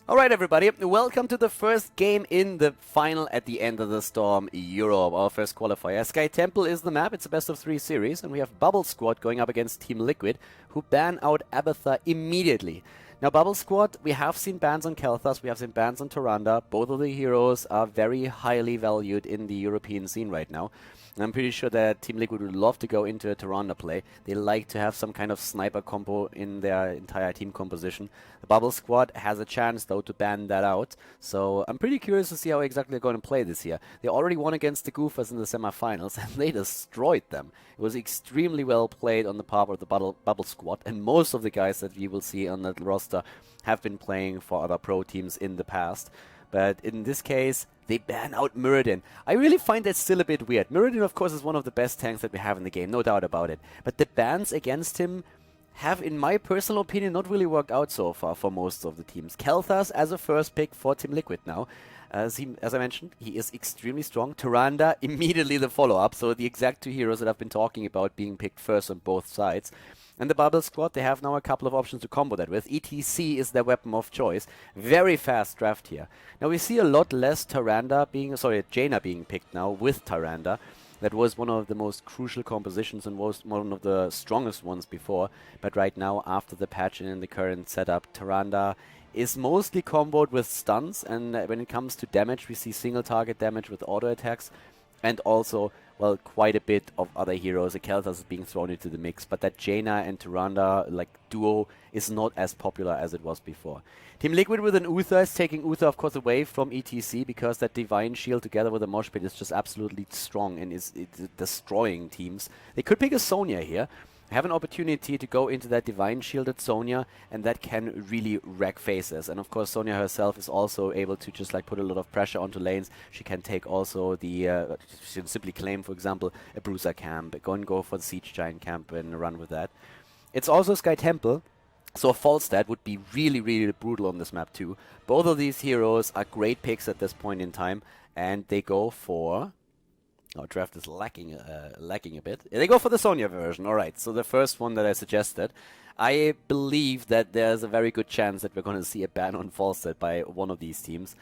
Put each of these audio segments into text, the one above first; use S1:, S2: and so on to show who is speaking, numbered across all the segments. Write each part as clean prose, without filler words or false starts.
S1: Alright everybody, welcome to the first game in the final at the Enter the Storm Europe, our first qualifier. Sky Temple is the map, it's a best of 3 series, and we have Bubble Squad going up against TeamLiquid, who ban out Abathar immediately. Now Bubble Squad, we have seen bans on Khaldor, we have seen bans on Tyrande. Both of the heroes are very highly valued in the European scene right now. And I'm pretty sure that TeamLiquid would love to go into a Tyrande play. They like to have some kind of sniper combo in their entire team composition. The Bubble Squad has a chance though to ban that out. So I'm pretty curious to see how exactly they're going to play this year. They already won against the Goofers in the semifinals and they destroyed them. It was extremely well played on the part of the Bubble Squad, and most of the guys that you will see on that roster have been playing for other pro teams in the past. But in this case, they ban out Muradin. I really find that still a bit weird. Muradin, of course, is one of the best tanks that we have in the game, no doubt about it. But the bans against him have, in my personal opinion, not really worked out so far for most of the teams. Khaldor as a first pick for TeamLiquid now. As I mentioned, he is extremely strong. Tyrande, immediately the follow-up. So the exact two heroes that I've been talking about being picked first on both sides. And the Bubble Squad, they have now a couple of options to combo that with. ETC is their weapon of choice. Very fast draft here. Now we see a lot less Jaina being picked now with Tyrande. That was one of the most crucial compositions and was one of the strongest ones before. But right now, after the patch and in the current setup, Tyrande is mostly comboed with stuns. And when it comes to damage, we see single target damage with auto attacks. And also, well, quite a bit of other heroes. Khaldor is being thrown into the mix, but that Jaina and Tyrande duo is not as popular as it was before. TeamLiquid with an Uther is taking Uther, of course, away from ETC because that Divine Shield together with a Mosh Pit is just absolutely strong and is destroying teams. They could pick a Sonya here. Have an opportunity to go into that Divine Shielded Sonya, and that can really wreck faces. And of course, Sonya herself is also able to just put a lot of pressure onto lanes. She can take also the, she can simply claim, for example, a Bruiser camp, go for the Siege Giant camp and run with that. It's also Sky Temple, so a Falstad would be really, really brutal on this map too. Both of these heroes are great picks at this point in time, and they go for... Our draft is lacking a bit. They go for the Sonya version. Alright, so the first one that I suggested. I believe that there's a very good chance that we're going to see a ban on Falstad by one of these teams.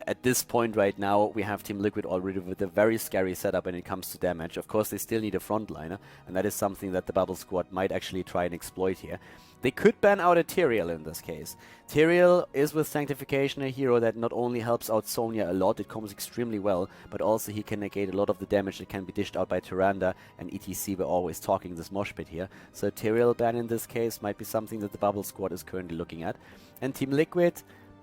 S1: At this point right now, we have TeamLiquid already with a very scary setup when it comes to damage. Of course, they still need a frontliner, and that is something that the Bubble Squad might actually try and exploit here. They could ban out a Tyrael in this case. Tyrael is with Sanctification a hero that not only helps out Sonya a lot, it comes extremely well, but also he can negate a lot of the damage that can be dished out by Tyrande, and ETC we're always talking this mosh pit here. So Tyrael ban in this case might be something that the Bubble Squad is currently looking at. And TeamLiquid,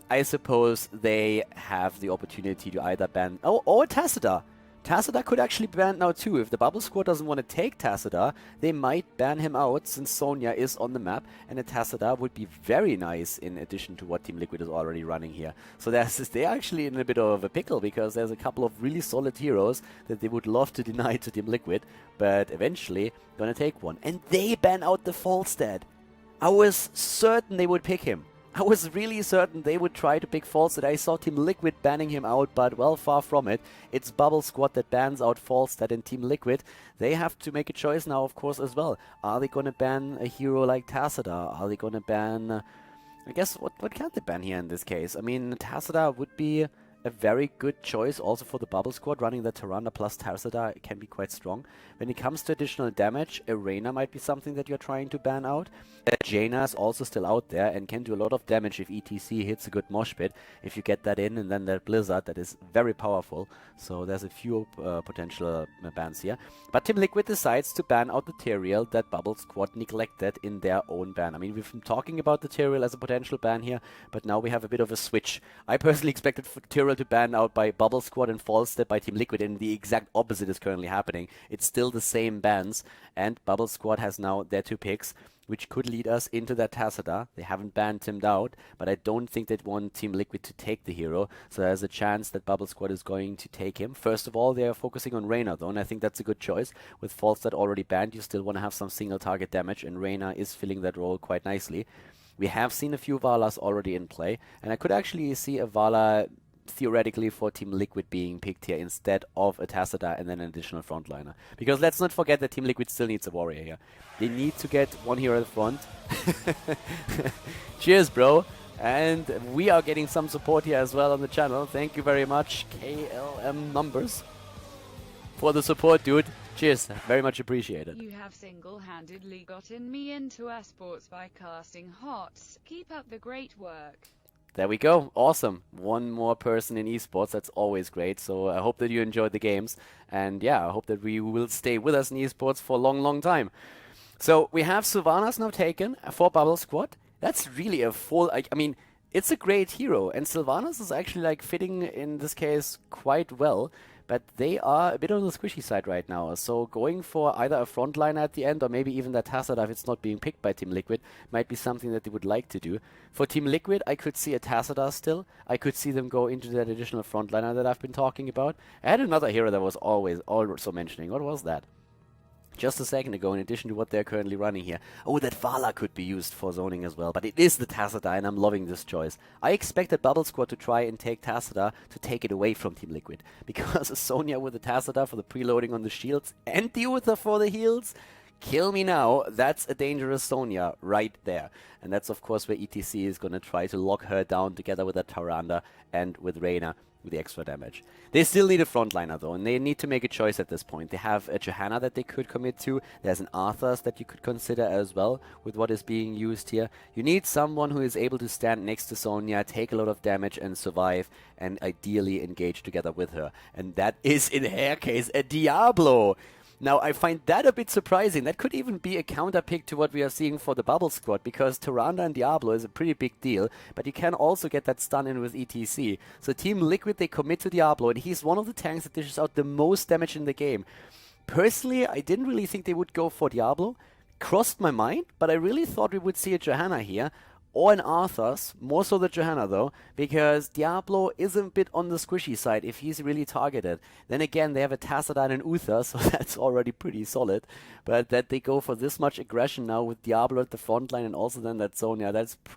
S1: I suppose they have the opportunity to either ban... Oh, or Tassadar! Tassadar could actually be banned now too. If the Bubble Squad doesn't want to take Tassadar, they might ban him out since Sonya is on the map, and a Tassadar would be very nice in addition to what TeamLiquid is already running here. So they're actually in a bit of a pickle because there's a couple of really solid heroes that they would love to deny to TeamLiquid, but eventually gonna take one. And they ban out the Falstad! I was certain they would pick him. I was really certain they would try to pick Falstad. I saw TeamLiquid banning him out, but well, far from it. It's Bubble Squad that bans out Falstad, and TeamLiquid, they have to make a choice now, of course, as well. Are they going to ban a hero like Tassadar? Are they going to ban... I guess, what can they ban here in this case? I mean, Tassadar would be a very good choice also for the Bubble Squad. Running the Tyrande plus Tassadar can be quite strong. When it comes to additional damage, a Reyna might be something that you're trying to ban out. Jaina is also still out there and can do a lot of damage if ETC hits a good mosh pit. If you get that in and then that Blizzard, that is very powerful. So there's a few potential bans here. But TeamLiquid decides to ban out the Tyrael that Bubble Squad neglected in their own ban. I mean, we've been talking about the Tyrael as a potential ban here, but now we have a bit of a switch. I personally expected Tyrael to ban out by Bubble Squad and Falstad by TeamLiquid, and the exact opposite is currently happening. It's still the same bans, and Bubble Squad has now their two picks, which could lead us into that Tassadar. They haven't banned him out, but I don't think they'd want TeamLiquid to take the hero, so there's a chance that Bubble Squad is going to take him. First of all, they are focusing on Reyna though, and I think that's a good choice. With Falstad already banned, you still want to have some single target damage, and Reyna is filling that role quite nicely. We have seen a few Valas already in play, and I could actually see a Vala theoretically for TeamLiquid being picked here instead of a Tassadar and then an additional frontliner. Because let's not forget that TeamLiquid still needs a warrior here. They need to get one hero at the front. Cheers, bro. And we are getting some support here as well on the channel. Thank you very much, KLM Numbers, for the support, dude. Cheers. Very much appreciated.
S2: You have single-handedly gotten me into esports by casting HOTS. Keep up the great work.
S1: There we go. Awesome. One more person in esports. That's always great. So I hope that you enjoyed the games. And yeah, I hope that we will stay with us in esports for a long, long time. So we have Sylvanas now taken for Bubble Squad. That's really a full... I mean, it's a great hero. And Sylvanas is actually like fitting in this case quite well. But they are a bit on the squishy side right now. So going for either a frontliner at the end or maybe even that Tassadar if it's not being picked by TeamLiquid might be something that they would like to do. For TeamLiquid, I could see a Tassadar still. I could see them go into that additional frontliner that I've been talking about. I had another hero that was always also mentioning. What was that? Just a second ago, in addition to what they're currently running here. Oh, that Vala could be used for zoning as well, but it is the Tassadar, and I'm loving this choice. I expected Bubble Squad to try and take Tassadar to take it away from TeamLiquid, because Sonya with the Tassadar for the preloading on the shields and the Uther for the heals. Kill me now, that's a dangerous Sonya right there. And that's of course where ETC is going to try to lock her down together with a Tyrande and with Reyna with the extra damage. They still need a frontliner though, and they need to make a choice at this point. They have a Johanna that they could commit to. There's an Arthas that you could consider as well with what is being used here. You need someone who is able to stand next to Sonya, take a lot of damage and survive, and ideally engage together with her. And that is, in her case, a Diablo. Now, I find that a bit surprising. That could even be a counter pick to what we are seeing for the Bubble Squad, because Tyrande and Diablo is a pretty big deal, but you can also get that stun in with ETC. So TeamLiquid, they commit to Diablo, and he's one of the tanks that dishes out the most damage in the game. Personally, I didn't really think they would go for Diablo. Crossed my mind, but I really thought we would see a Johanna here, or an Arthas, more so the Johanna though, because Diablo is a bit on the squishy side if he's really targeted. Then again, they have a Tassadar and an Uther, so that's already pretty solid. But that they go for this much aggression now with Diablo at the front line and also then that Sonya,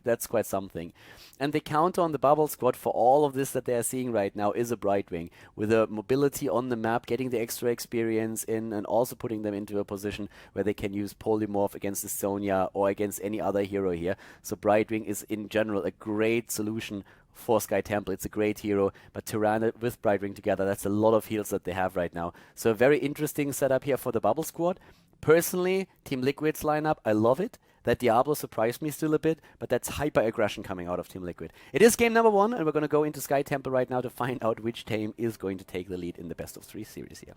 S1: that's quite something. And the counter on the Bubble Squad for all of this that they are seeing right now is a Brightwing, with a mobility on the map, getting the extra experience in, and also putting them into a position where they can use Polymorph against the Sonya or against any other hero here. So Brightwing is in general a great solution for Sky Temple. It's a great hero, but Tyrande with Brightwing together, that's a lot of heals that they have right now. So a very interesting setup here for the Bubble Squad. Personally, TeamLiquid's lineup, I love it. That Diablo surprised me still a bit, but that's hyper-aggression coming out of TeamLiquid. It is game number 1, and we're going to go into Sky Temple right now to find out which team is going to take the lead in the best-of-3 series here.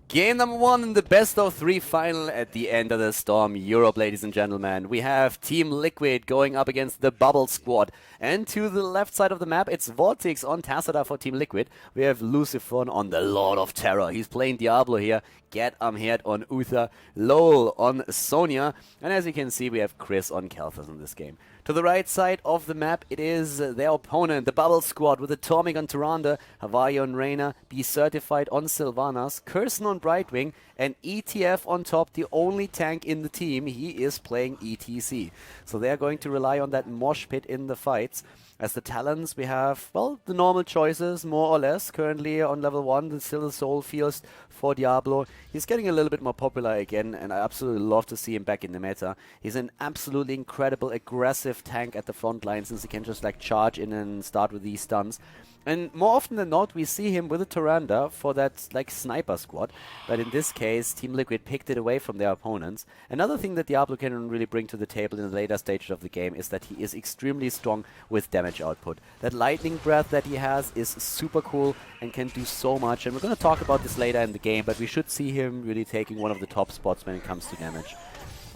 S1: Game number 1 in the best-of-3 final at the Enter the Storm Europe, ladies and gentlemen. We have TeamLiquid going up against the Bubble Squad. And to the left side of the map, it's Vortex on Tassadar for TeamLiquid. We have Lucifer on the Lord of Terror. He's playing Diablo here. Get Head on Uther. Lowell on Sonya. And as you can see, we have Chris on Kelthas in this game. To the right side of the map, it is their opponent, the Bubble Squad, with Atomic on Tyrande, Hawaii on Reyna, Be Certified on Sylvanas, Curson on Brightwing, and ETF on top, the only tank in the team. He is playing ETC. So they're going to rely on that mosh pit in the fights. As the talents, we have, well, the normal choices, more or less. Currently on level 1, there's still the Soul Fields for Diablo. He's getting a little bit more popular again, and I absolutely love to see him back in the meta. He's an absolutely incredible, aggressive tank at the front line, since he can just like charge in and start with these stuns. And more often than not, we see him with a Tyrande for that like sniper squad. But in this case, TeamLiquid picked it away from their opponents. Another thing that Diablo can really bring to the table in the later stages of the game is that he is extremely strong with damage output. That lightning breath that he has is super cool and can do so much. And we're going to talk about this later in the game, but we should see him really taking one of the top spots when it comes to damage.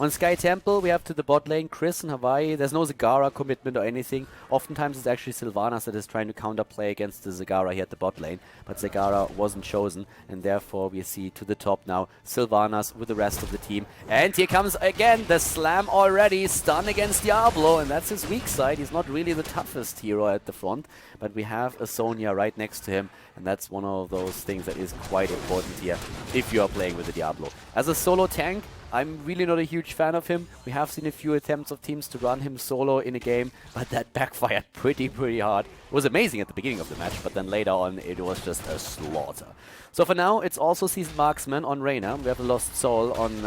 S1: On Sky Temple, we have to the bot lane, Chris and Hawaii. There's no Zagara commitment or anything. Oftentimes it's actually Sylvanas that is trying to counterplay against the Zagara here at the bot lane. But Zagara wasn't chosen, and therefore we see to the top now Sylvanas with the rest of the team. And here comes again the slam already. Stun against Diablo, and that's his weak side. He's not really the toughest hero at the front, but we have a Sonya right next to him, and that's one of those things that is quite important here if you are playing with the Diablo. As a solo tank, I'm really not a huge fan of him. We have seen a few attempts of teams to run him solo in a game, but that backfired pretty hard. It was amazing at the beginning of the match, but then later on it was just a slaughter. So for now, it's also Seasoned Marksman on Reyna. We have a Lost Soul on,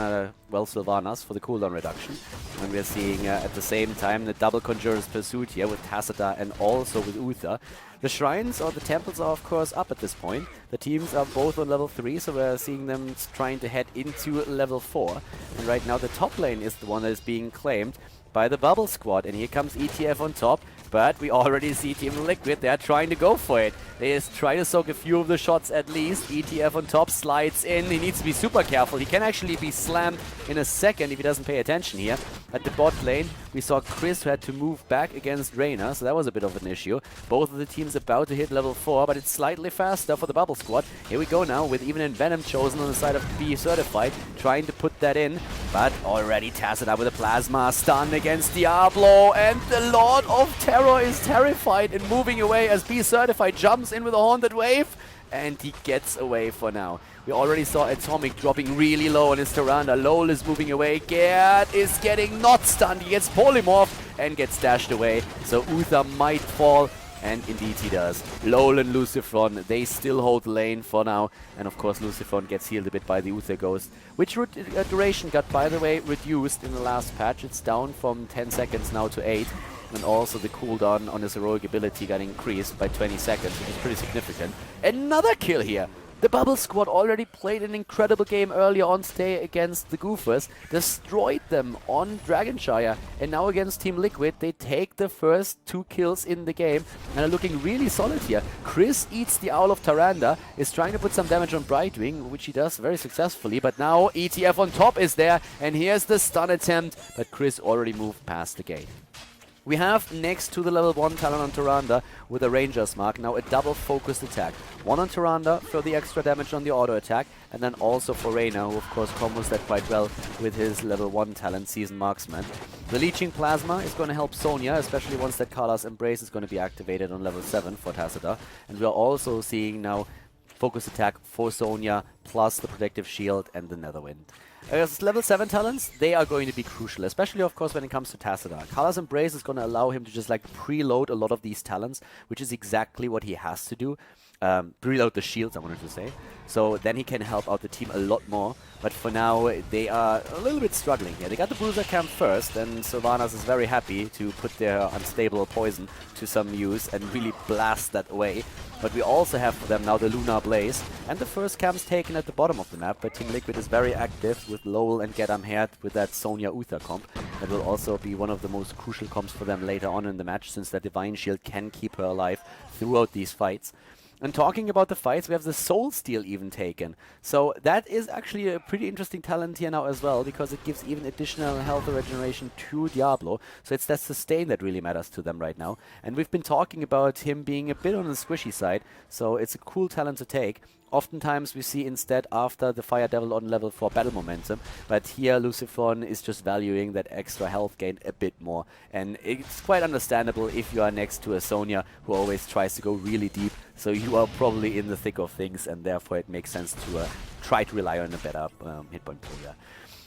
S1: well, Sylvanas for the cooldown reduction. And we're seeing at the same time the double Conjurer's Pursuit here with Tacita and also with Uther. The shrines or the temples are of course up at this point. The teams are both on level 3, so we're seeing them trying to head into level 4. And right now the top lane is the one that is being claimed by the Bubble Squad. And here comes ETF on top. But we already see TeamLiquid, they're trying to go for it. They just try to soak a few of the shots at least. ETF on top slides in. He needs to be super careful. He can actually be slammed in a second if he doesn't pay attention here. At the bot lane, we saw Chris who had to move back against Reyna, so that was a bit of an issue. Both of the teams about to hit level 4, but it's slightly faster for the Bubble Squad. Here we go now with even Venom chosen on the side of B certified, trying to put that in. But already Tacita with a Plasma stun against Diablo, and the Lord of Terror is terrified and moving away as B certified jumps in with a Haunted Wave, and he gets away for now. We already saw Atomic dropping really low on his Tyrande. Lol is moving away. Gerd is getting not stunned. He gets polymorphed and gets dashed away. So Uther might fall. And indeed he does. Lol and Lucifron, they still hold the lane for now. And of course Lucifron gets healed a bit by the Uther Ghost. Which duration got, by the way, reduced in the last patch. It's down from 10 seconds now to 8. And also the cooldown on his heroic ability got increased by 20 seconds, which is pretty significant. Another kill here! The Bubble Squad already played an incredible game earlier on today against the Goofers, destroyed them on Dragonshire, and now against TeamLiquid they take the first 2 kills in the game and are looking really solid here. Chris eats the Owl of Tyrande, is trying to put some damage on Brightwing, which he does very successfully, but now ETF on top is there, and here's the stun attempt, but Chris already moved past the gate. We have next to the level 1 talent on Tyrande with a Ranger's Mark now a double focused attack. One on Tyrande for the extra damage on the auto attack, and then also for Reyna, who of course combos that quite well with his level 1 talent, Seasoned Marksman. The Leeching Plasma is going to help Sonya, especially once that Kala's Embrace is going to be activated on level 7 for Tacita. And we are also seeing now focus attack for Sonya, plus the Protective Shield and the Netherwind. As level 7 talents, they are going to be crucial, especially of course when it comes to Tacita. Kala's Embrace is going to allow him to just like preload a lot of these talents, which is exactly what he has to do. Preload the shields, I wanted to say. So then he can help out the team a lot more. But for now, they are a little bit struggling here. They got the Bruiser Camp first, and Sylvanas is very happy to put their unstable poison to some use and really blast that away. But we also have for them now the Lunar Blaze, and the first camps taken at the bottom of the map, but TeamLiquid is very active with Lowell and Get 'em Head with that Sonya Uther comp. That will also be one of the most crucial comps for them later on in the match, since that Divine Shield can keep her alive throughout these fights. And talking about the fights, we have the Soul Steal even taken. So that is actually a pretty interesting talent here now as well, because it gives even additional health regeneration to Diablo. So it's that sustain that really matters to them right now. And we've been talking about him being a bit on the squishy side, so it's a cool talent to take. Oftentimes we see instead after the Fire Devil on level 4 battle momentum, but here Lucifron is just valuing that extra health gain a bit more. And it's quite understandable if you are next to a Sonya who always tries to go really deep, so you are probably in the thick of things, and therefore it makes sense to try to rely on a better hit point pool here.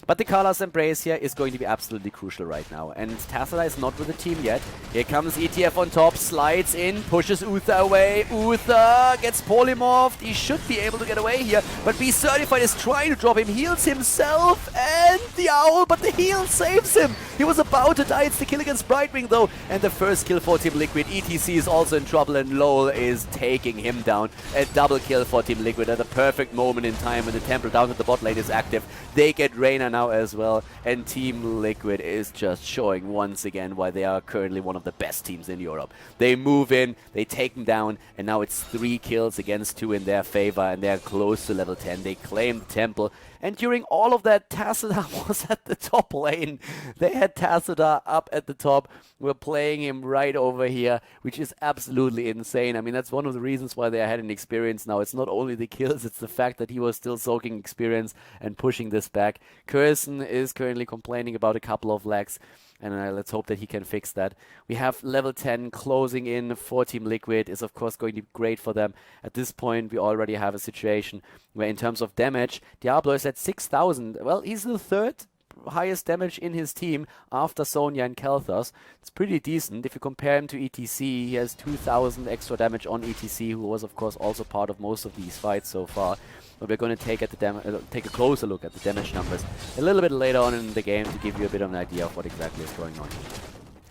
S1: But the Kala's Embrace here is going to be absolutely crucial right now. And Tacita is not with the team yet. Here comes ETF on top, slides in, pushes Uther away. Uther gets polymorphed. He should be able to get away here. But B Certified is trying to drop him, heals himself, and the Owl, but the heal saves him. He was about to die. It's the kill against Brightwing though. And the first kill for TeamLiquid. ETC is also in trouble, and Lowell is taking him down. A double kill for TeamLiquid at the perfect moment in time when the Temple down at the bot lane is active. They get Reyna now as well, and TeamLiquid is just showing once again why they are currently one of the best teams in Europe. They move in, they take them down, and now it's 3 kills against 2 in their favor, and they're close to level 10. They claim the temple, and during all of that, Tacita was at the top lane. They had Tacita up at the top. We're playing him right over here, which is absolutely insane. I mean, that's one of the reasons why they are heading experience now. It's not only the kills, it's the fact that he was still soaking experience and pushing this back. Curson is currently complaining about a couple of lags, and let's hope that he can fix that. We have level 10 closing in for TeamLiquid. Is of course going to be great for them. At this point, we already have a situation where in terms of damage, Diablo is at 6,000. Well, he's the third highest damage in his team after Sonya and Khaldor. It's pretty decent. If you compare him to ETC, he has 2,000 extra damage on ETC, who was of course also part of most of these fights so far. But we're going to take a closer look at the damage numbers a little bit later on in the game to give you a bit of an idea of what exactly is going on.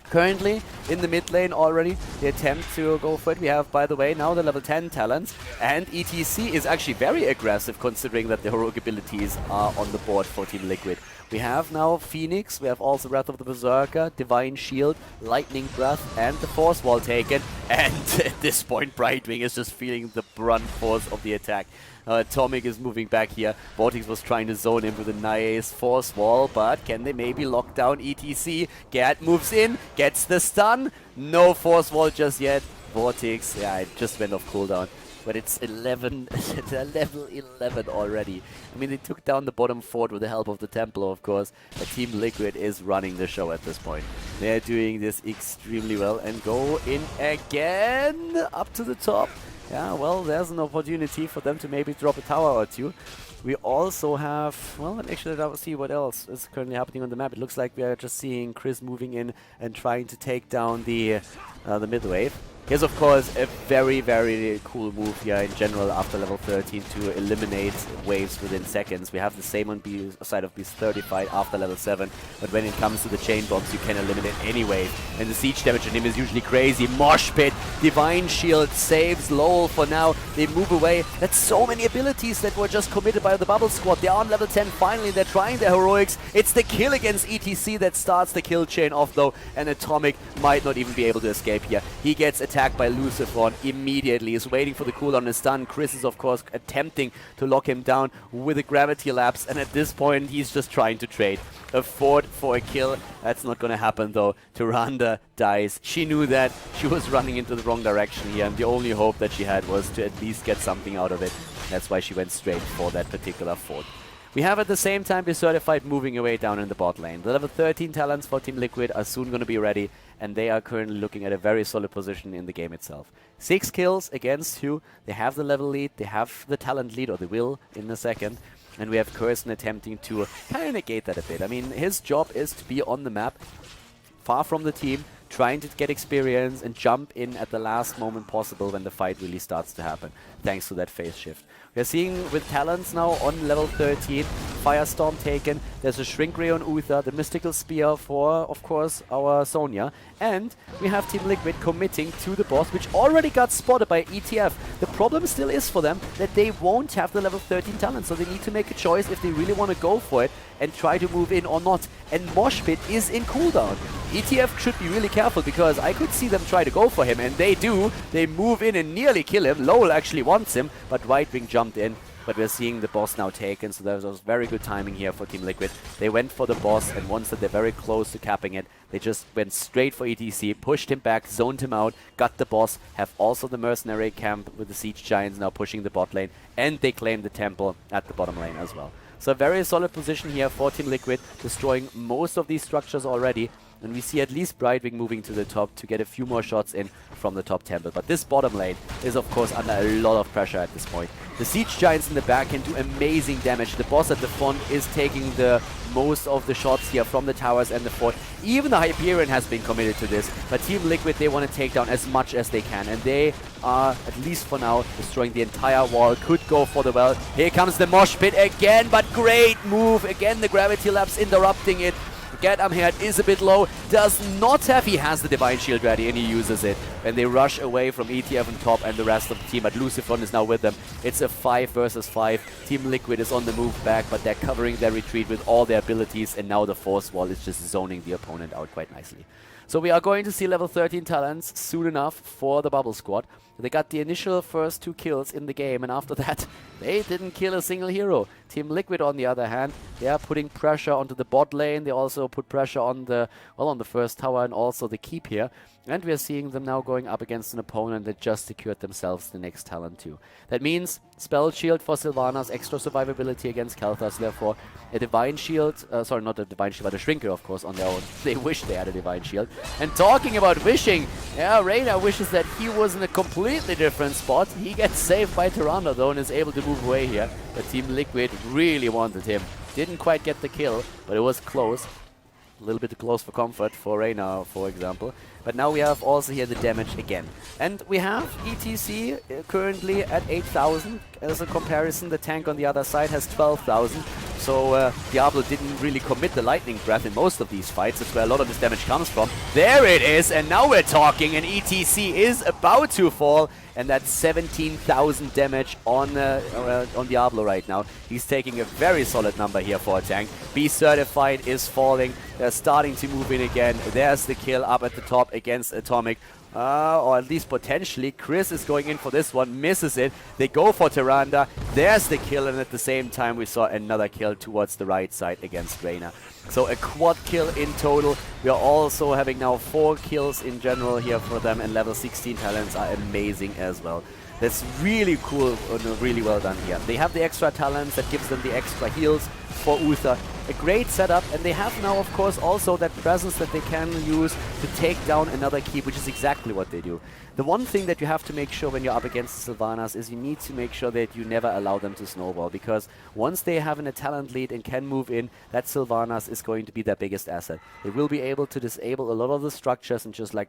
S1: Currently, in the mid lane already, they attempt to go for it. We have, by the way, now the level 10 talents, and ETC is actually very aggressive considering that the heroic abilities are on the board for TeamLiquid. We have now Phoenix, we have also Wrath of the Berserker, Divine Shield, Lightning Breath, and the Force Wall taken. And at this point, Brightwing is just feeling the brunt force of the attack. Atomic is moving back here. Vortex was trying to zone him with a nice Force Wall, but can they maybe lock down ETC? Gerd moves in, gets the stun. No Force Wall just yet. Vortex, yeah, it just went off cooldown. But it's 11, level 11 already. I mean, they took down the bottom fort with the help of the Templar, of course. But TeamLiquid is running the show at this point. They're doing this extremely well and go in again up to the top. Yeah, well, there's an opportunity for them to maybe drop a tower or two. We also have, well, actually, let's see what else is currently happening on the map. It looks like we are just seeing Chris moving in and trying to take down the mid wave. Here's, of course, a very, very cool move here in general after level 13 to eliminate waves within seconds. We have the same on B side of Beast 35 after level 7, but when it comes to the chain bombs, you can eliminate any wave. And the siege damage on him is usually crazy. Mosh Pit, Divine Shield saves Lowell for now. They move away. That's so many abilities that were just committed by the Bubble Squad. They're on level 10 finally. They're trying their heroics. It's the kill against ETC that starts the kill chain off, though, and Atomic might not even be able to escape here. He gets attacked by Lucifer immediately. He's waiting for the cooldown and stun. Chris is, of course, attempting to lock him down with a gravity lapse, and at this point, he's just trying to trade a fort for a kill. That's not going to happen, though. Tyrande dies. She knew that. She was running into the wrong direction here, and the only hope that she had was to at least get something out of it. That's why she went straight for that particular fort. We have at the same time the Certified moving away down in the bot lane. The level 13 talents for TeamLiquid are soon going to be ready, and they are currently looking at a very solid position in the game itself. 6 kills against 2. They have the level lead, they have the talent lead, or they will in a second. And we have Kirsten attempting to kind of negate that a bit. I mean, his job is to be on the map, far from the team, trying to get experience and jump in at the last moment possible when the fight really starts to happen, thanks to that phase shift. We're seeing with talents now on level 13, Firestorm taken, there's a Shrink Ray on Uther, the Mystical Spear for, of course, our Sonya, and we have TeamLiquid committing to the boss, which already got spotted by ETF. The problem still is for them that they won't have the level 13 talent, so they need to make a choice if they really want to go for it and try to move in or not. And Mosh Pit is in cooldown. ETF should be really careful because I could see them try to go for him, and they do. They move in and nearly kill him. Lowell actually wants him, but Brightwing jumped in. But we're seeing the boss now taken, so there was very good timing here for TeamLiquid. They went for the boss, and once that they're very close to capping it, they just went straight for ETC, pushed him back, zoned him out, got the boss, have also the mercenary camp with the Siege Giants now pushing the bot lane, and they claim the temple at the bottom lane as well. So a very solid position here for TeamLiquid, destroying most of these structures already. And we see at least Brightwing moving to the top to get a few more shots in from the top temple. But this bottom lane is, of course, under a lot of pressure at this point. The Siege Giants in the back can do amazing damage. The boss at the front is taking the most of the shots here from the towers and the fort. Even the Hyperion has been committed to this. But TeamLiquid, they want to take down as much as they can. And they are, at least for now, destroying the entire wall. Could go for the well. Here comes the Mosh Pit again, but great move. Again, the Gravity Lapse interrupting it. Gedamherd is a bit low, does not have, he has the Divine Shield ready and he uses it. And they rush away from ETF on top and the rest of the team, but Lucifron is now with them. It's a 5 versus 5. TeamLiquid is on the move back, but they're covering their retreat with all their abilities, and now the Force Wall is just zoning the opponent out quite nicely. So we are going to see level 13 talents soon enough for the Bubble Squad. They got the initial first 2 kills in the game, and after that, they didn't kill a single hero. TeamLiquid, on the other hand, they are putting pressure onto the bot lane. They also put pressure on the, well, on the first tower and also the keep here. And we are seeing them now going up against an opponent that just secured themselves the next talent too. That means Spell Shield for Sylvanas, extra survivability against Khaldor, therefore a Divine Shield, sorry, not a Divine Shield, but a Shrinker, of course, on their own. They wish they had a Divine Shield. And talking about wishing, yeah, Reyna wishes that he was in a completely different spot. He gets saved by Tyrande, though, and is able to move away here. But TeamLiquid really wanted him Didn't quite get the kill, but it was close. A little bit close for comfort for Reyna, for example. But now we have also here the damage again. And we have ETC currently at 8,000. As a comparison, the tank on the other side has 12,000. So Diablo didn't really commit the lightning breath in most of these fights. That's where a lot of this damage comes from. There it is, and now we're talking, and ETC is about to fall. And that's 17,000 damage on Diablo right now. He's taking a very solid number here for a tank. Be Certified is falling. They're starting to move in again. There's the kill up at the top against Atomic. Or at least potentially. Chris is going in for this one, misses it. They go for Tyrande. There's the kill, and at the same time we saw another kill towards the right side against Reyna. So a quad kill in total. We are also having now 4 kills in general here for them, and level 16 talents are amazing as well. That's really cool and really well done here. They have the extra talents that gives them the extra heals for Uther. A great setup, and they have now, of course, also that presence that they can use to take down another keep, which is exactly what they do. The one thing that you have to make sure when you're up against the Sylvanas is you need to make sure that you never allow them to snowball, because once they have a talent lead and can move in, that Sylvanas is going to be their biggest asset. They will be able to disable a lot of the structures and just like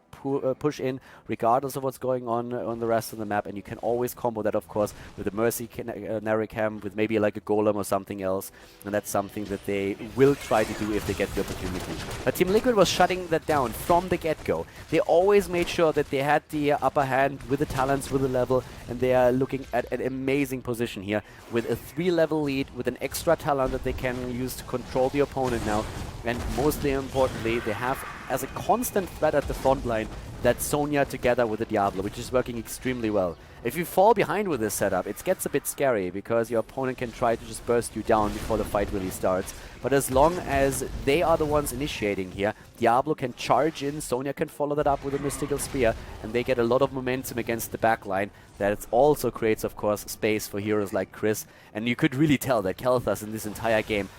S1: push in regardless of what's going on the rest of the map, and you can always combo that, of course, with a Mercy Naricam, with maybe like a Golem or something else, and that's something that they will try to do if they get the opportunity. But TeamLiquid was shutting that down from the get-go. They always made sure that they had the upper hand with the talents, with the level, and they are looking at an amazing position here with a 3-level lead, with an extra talent that they can use to control the opponent now. And mostly importantly, they have as a constant threat at the front line that Sonya together with the Diablo, which is working extremely well. If you fall behind with this setup, it gets a bit scary because your opponent can try to just burst you down before the fight really starts. But as long as they are the ones initiating here, Diablo can charge in, Sonya can follow that up with a Mystical Spear, and they get a lot of momentum against the backline. That also creates, of course, space for heroes like Chris. And you could really tell that Kael'thas in this entire game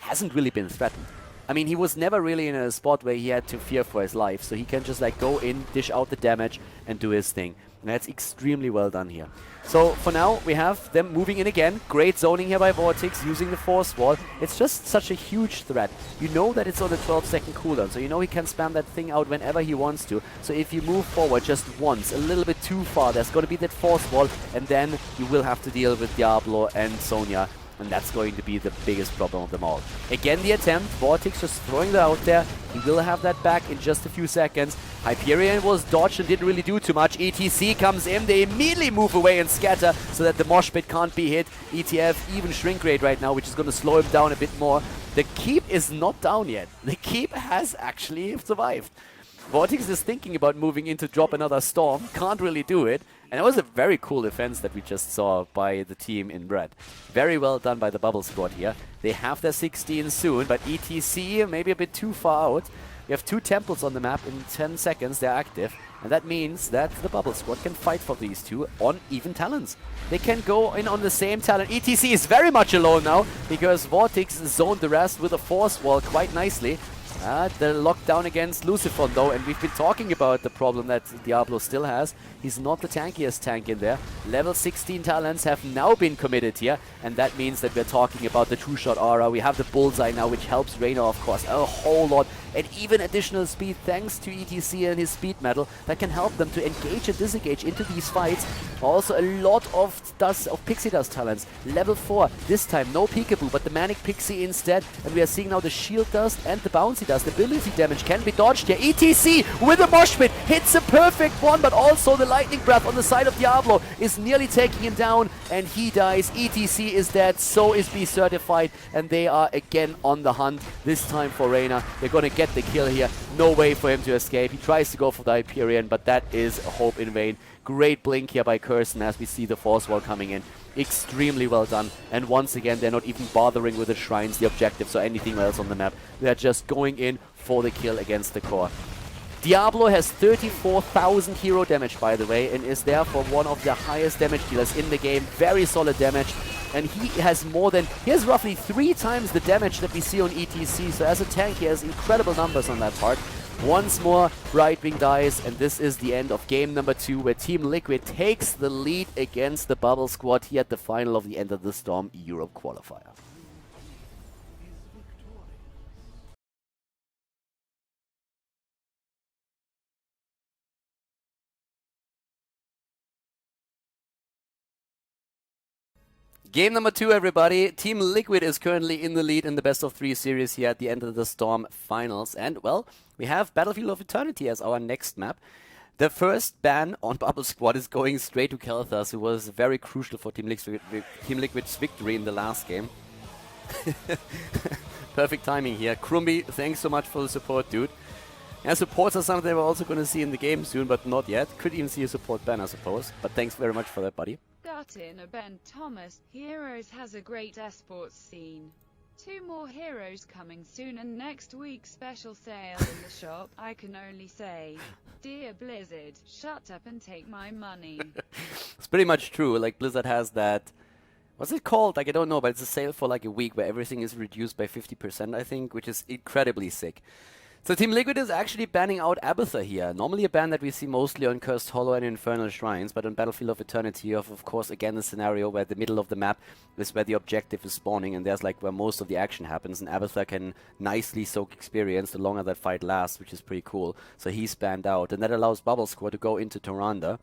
S1: hasn't really been threatened. I mean, he was never really in a spot where he had to fear for his life, so he can just like go in, dish out the damage, and do his thing. And that's extremely well done here. So for now, we have them moving in again. Great zoning here by Vortex, using the Force Wall. It's just such a huge threat. You know that it's on a 12-second cooldown, so you know he can spam that thing out whenever he wants to. So if you move forward just once, a little bit too far, there's going to be that Force Wall, and then you will have to deal with Diablo and Sonya. And that's going to be the biggest problem of them all. Again, the attempt. Vortex just throwing that out there. He will have that back in just a few seconds. Hyperion was dodged and didn't really do too much. ETC comes in. They immediately move away and scatter so that the mosh pit can't be hit. ETF even shrink rate right now, which is going to slow him down a bit more. The keep is not down yet. The keep has actually survived. Vortex is thinking about moving in to drop another storm. Can't really do it. And it was a very cool defense that we just saw by the team in Red. Very well done by the Bubble Squad here. They have their 16 soon, but ETC maybe a bit too far out. We have 2 temples on the map. In 10 seconds they're active. And that means that the Bubble Squad can fight for these two on even talents. They can go in on the same talent. ETC is very much alone now because Vortex zoned the rest with a Force Wall quite nicely. The lockdown against Lucifer though, and we've been talking about the problem that Diablo still has. He's not the tankiest tank in there. Level 16 talents have now been committed here, and that means that we're talking about the True-Shot aura. We have the Bullseye now, which helps Reyna, of course, a whole lot. And even additional speed thanks to ETC and his speed metal that can help them to engage and disengage into these fights. Also a lot of Pixie Dust talents. Level 4, this time no Peekaboo, but the Manic Pixie instead. And we are seeing now the Shield Dust and the Bouncy Dust. Ability damage can be dodged here. ETC with a Mosh Pit hits a perfect one, but also the Lightning Breath on the side of Diablo is nearly taking him down, and he dies. ETC is dead, so is Be Certified, and they are again on the hunt, this time for Reyna. They're going to get the kill here. No way for him to escape. He tries to go for the Hyperion, but that is a hope in vain. Great blink here by Curson as we see the Force Wall coming in. Extremely well done. And once again, they're not even bothering with the shrines, the objectives, or anything else on the map. They're just going in for the kill against the core. Diablo has 34,000 hero damage, by the way, and is therefore one of the highest damage dealers in the game. Very solid damage. And he has roughly 3 times the damage that we see on ETC. So as a tank, he has incredible numbers on that part. Once more, Brightwing dies, and this is the end of game number 2, where TeamLiquid takes the lead against the Bubble Squad here at the final of the Enter the Storm Europe qualifier. Game number 2, everybody. Team Liquid is currently in the lead in the best of 3 series here at the Enter the Storm finals. And, well, we have Battlefield of Eternity as our next map. The first ban on Bubble Squad is going straight to Khaldor, who was very crucial for Team Liquid's victory in the last game. Perfect timing here. Krumby, thanks so much for the support, dude. Yeah, supports are something we're also going to see in the game soon, but not yet. Could even see a support ban, I suppose. But thanks very much for that, buddy.
S2: Got in a Ben Thomas. Heroes has a great esports scene. 2 more heroes coming soon, and next week special sale in the shop. I can only say, dear Blizzard, shut up and take my money.
S1: It's pretty much true. Like, Blizzard has that... What's it called? Like, I don't know, but it's a sale for like a week where everything is reduced by 50%, I think, which is incredibly sick. So Team Liquid is actually banning out Abathur here. Normally a ban that we see mostly on Cursed Hollow and Infernal Shrines, but on Battlefield of Eternity you have, of course, again the scenario where the middle of the map is where the objective is spawning, and there's like where most of the action happens, and Abathur can nicely soak experience the longer that fight lasts, which is pretty cool. So he's banned out, and that allows Bubble Squad to go into Tyrande,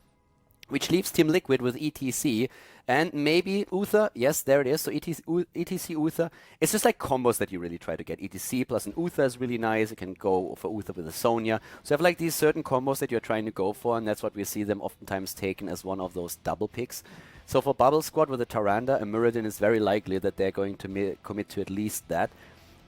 S1: which leaves Team Liquid with ETC and maybe Uther. Yes, there it is. So ETC Uther. It's just like combos that you really try to get. ETC plus an Uther is really nice. You can go for Uther with a Sonya. So you have like these certain combos that you're trying to go for, and that's what we see them oftentimes taken as one of those double picks. So for Bubble Squad with a Tyrande, a Muradin is very likely that they're going to commit to at least that.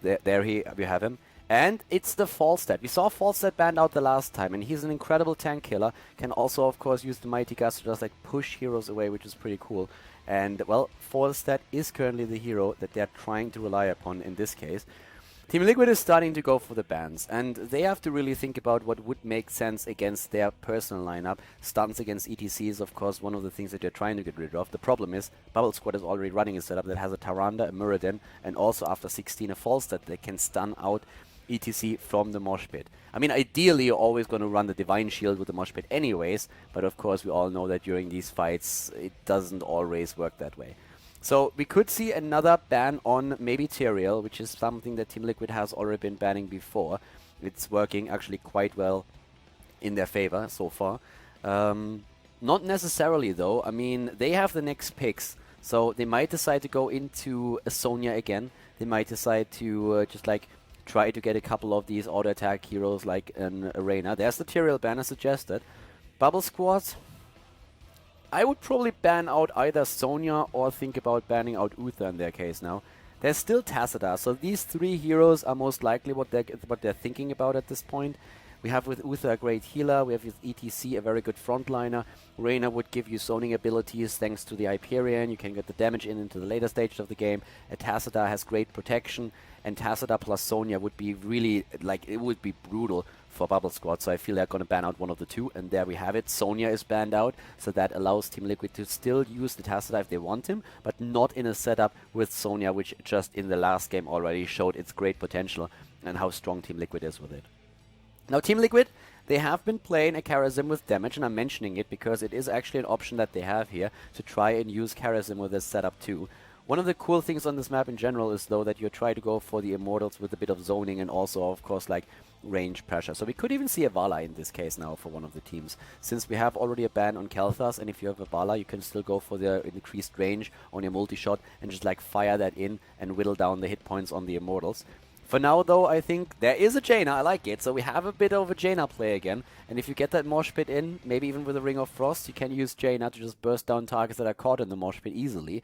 S1: There we have him. And it's the Falstad. We saw Falstad banned out the last time, and he's an incredible tank killer. Can also, of course, use the Mighty Gust to just like push heroes away, which is pretty cool. And, well, Falstad is currently the hero that they're trying to rely upon in this case. Team Liquid is starting to go for the bans, and they have to really think about what would make sense against their personal lineup. Stuns against ETC is, of course, one of the things that they're trying to get rid of. The problem is, Bubble Squad is already running a setup that has a Tyrande, a Muradin, and also after 16 a Falstad that can stun out ETC from the mosh pit. I mean, ideally you're always going to run the Divine Shield with the mosh pit anyways, but of course we all know that during these fights it doesn't always work that way. So we could see another ban on maybe Tyrael, which is something that Team Liquid has already been banning before. It's working actually quite well in their favor so far. Not necessarily though. I mean, they have the next picks, so they might decide to go into a Sonya again. They might decide to just like try to get a couple of these auto-attack heroes like an Arena. There's the Tyrael banner suggested. Bubble Squad, I would probably ban out either Sonya or think about banning out Uther in their case now. There's still Tassadar, so these 3 heroes are most likely what they're thinking about at this point. We have with Uther a great healer, we have with ETC a very good frontliner. Reyna would give you zoning abilities thanks to the Hyperion, you can get the damage into the later stages of the game. A Tassadar has great protection, and Tassadar plus Sonya would be really, like, it would be brutal for Bubble Squad, so I feel they're going to ban out one of the 2, and there we have it. Sonya is banned out, so that allows Team Liquid to still use the Tassadar if they want him, but not in a setup with Sonya, which just in the last game already showed its great potential and how strong Team Liquid is with it. Now, Team Liquid, they have been playing a Kharazim with damage, and I'm mentioning it because it is actually an option that they have here to try and use Kharazim with this setup too. One of the cool things on this map in general is, though, that you try to go for the Immortals with a bit of zoning and also, of course, like range pressure. So we could even see a Vala in this case now for one of the teams. Since we have already a ban on Khaldor, and if you have a Vala, you can still go for the increased range on your multi-shot and just like fire that in and whittle down the hit points on the Immortals. For now, though, I think there is a Jaina. I like it. So we have a bit of a Jaina play again. And if you get that mosh pit in, maybe even with a Ring of Frost, you can use Jaina to just burst down targets that are caught in the mosh pit easily.